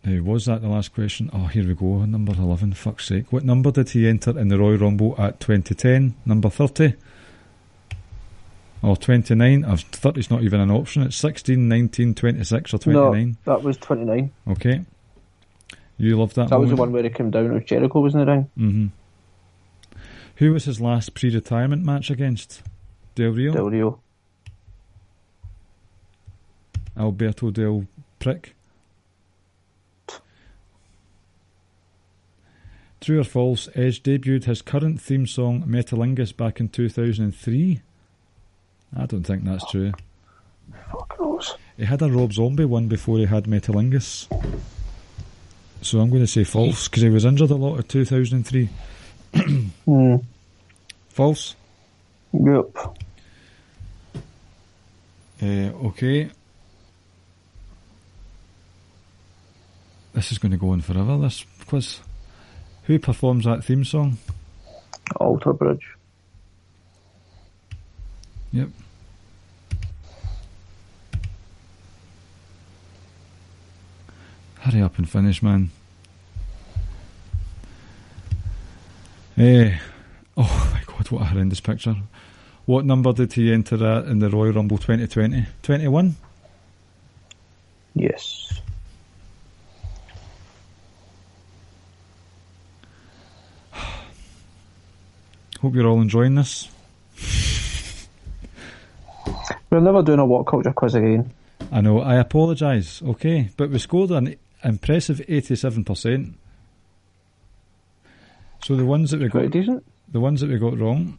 Now, was that the last question? Oh, here we go, number 11, fuck's sake. What number did he enter in the Royal Rumble at 2010? Number 30? Or 29? 30's not even an option. It's 16, 19, 26 or 29? No, that was 29. Okay. You loved that That moment? was the one where he came down with Jericho, wasn't it? Mm-hmm. Who was his last pre-retirement match against? Del Rio? Del Rio. Alberto Del Prick? True or false, Edge debuted his current theme song Metalingus back in 2003? I don't think that's true. Fuck knows. He had a Rob Zombie one before he had Metalingus. So I'm going to say false, because he was injured a lot in 2003. False? Yep. Okay. This is going to go on forever, this quiz. Who performs that theme song? Alter Bridge. Yep. Hurry up and finish, man. Oh my god, what a horrendous picture. What number did he enter at in the Royal Rumble 2020? 21? Yes. Hope you're all enjoying this. We're never doing a what culture quiz again. I know, I apologise, okay, but we scored an impressive 87%. So the ones that we got decent. The ones that we got wrong.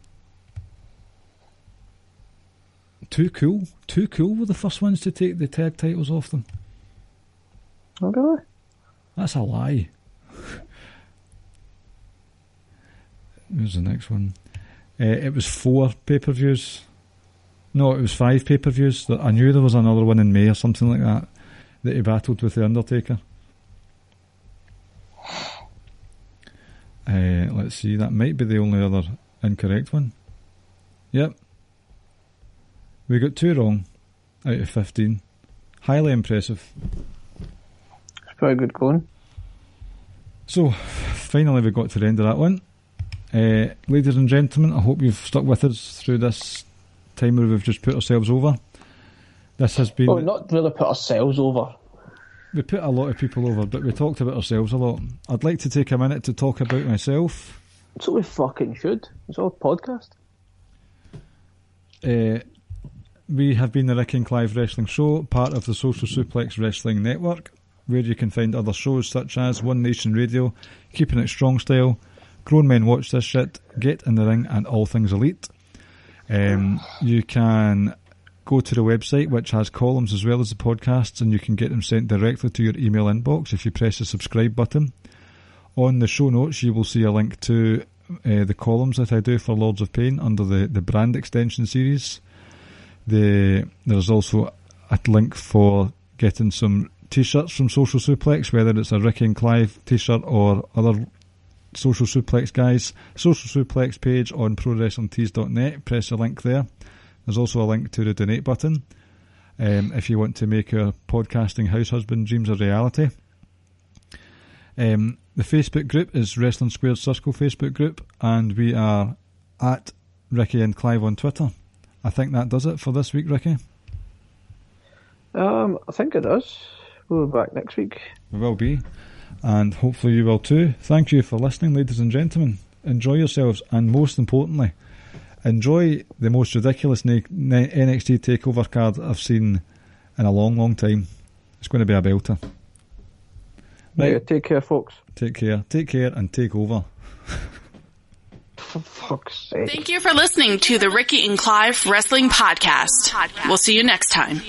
Too cool were the first ones to take the tag titles off them. Oh, really? That's a lie. Where's the next one? It was 4 pay-per-views. No, it was 5 pay-per-views. I knew there was another one in May or something like that he battled with The Undertaker. Let's see, that might be the only other incorrect one. Yep. We got 2 wrong out of 15. Highly impressive. It's pretty good going. So, finally we got to the end of that one. Ladies and gentlemen, I hope you've stuck with us through this time where we've just put ourselves over. This has been... Well, not really put ourselves over. We put a lot of people over, but we talked about ourselves a lot. I'd like to take a minute to talk about myself. So we fucking should. It's all podcast. We have been the Ricky and Clive Wrestling Show, part of the Social Suplex Wrestling Network, where you can find other shows such as One Nation Radio, Keeping It Strong Style, Grown Men Watch This Shit, Get in the Ring, and All Things Elite. You can go to the website, which has columns as well as the podcasts, and you can get them sent directly to your email inbox if you press the subscribe button. On the show notes, you will see a link to the columns that I do for Lords of Pain under the brand extension series. There's also a link for getting some t-shirts from Social Suplex, whether it's a Ricky and Clive t-shirt or other Social Suplex guys. Social Suplex page on prowrestlingtees.net. Press the link there. There's also a link to the donate button if you want to make your podcasting house husband dreams a reality. The Facebook group is Wrestling Squared Circle Facebook group, and we are at Ricky and Clive on Twitter. I think that does it for this week, Ricky. I think it does. We'll be back next week. We will be, and hopefully you will too. Thank you for listening, ladies and gentlemen. Enjoy yourselves, and most importantly, enjoy the most ridiculous NXT TakeOver card I've seen in a long, long time. It's going to be a belter. Right. Yeah, take care, folks. Take care, and take over. For fuck's sake. Thank you for listening to the Ricky and Clive Wrestling Podcast. We'll see you next time.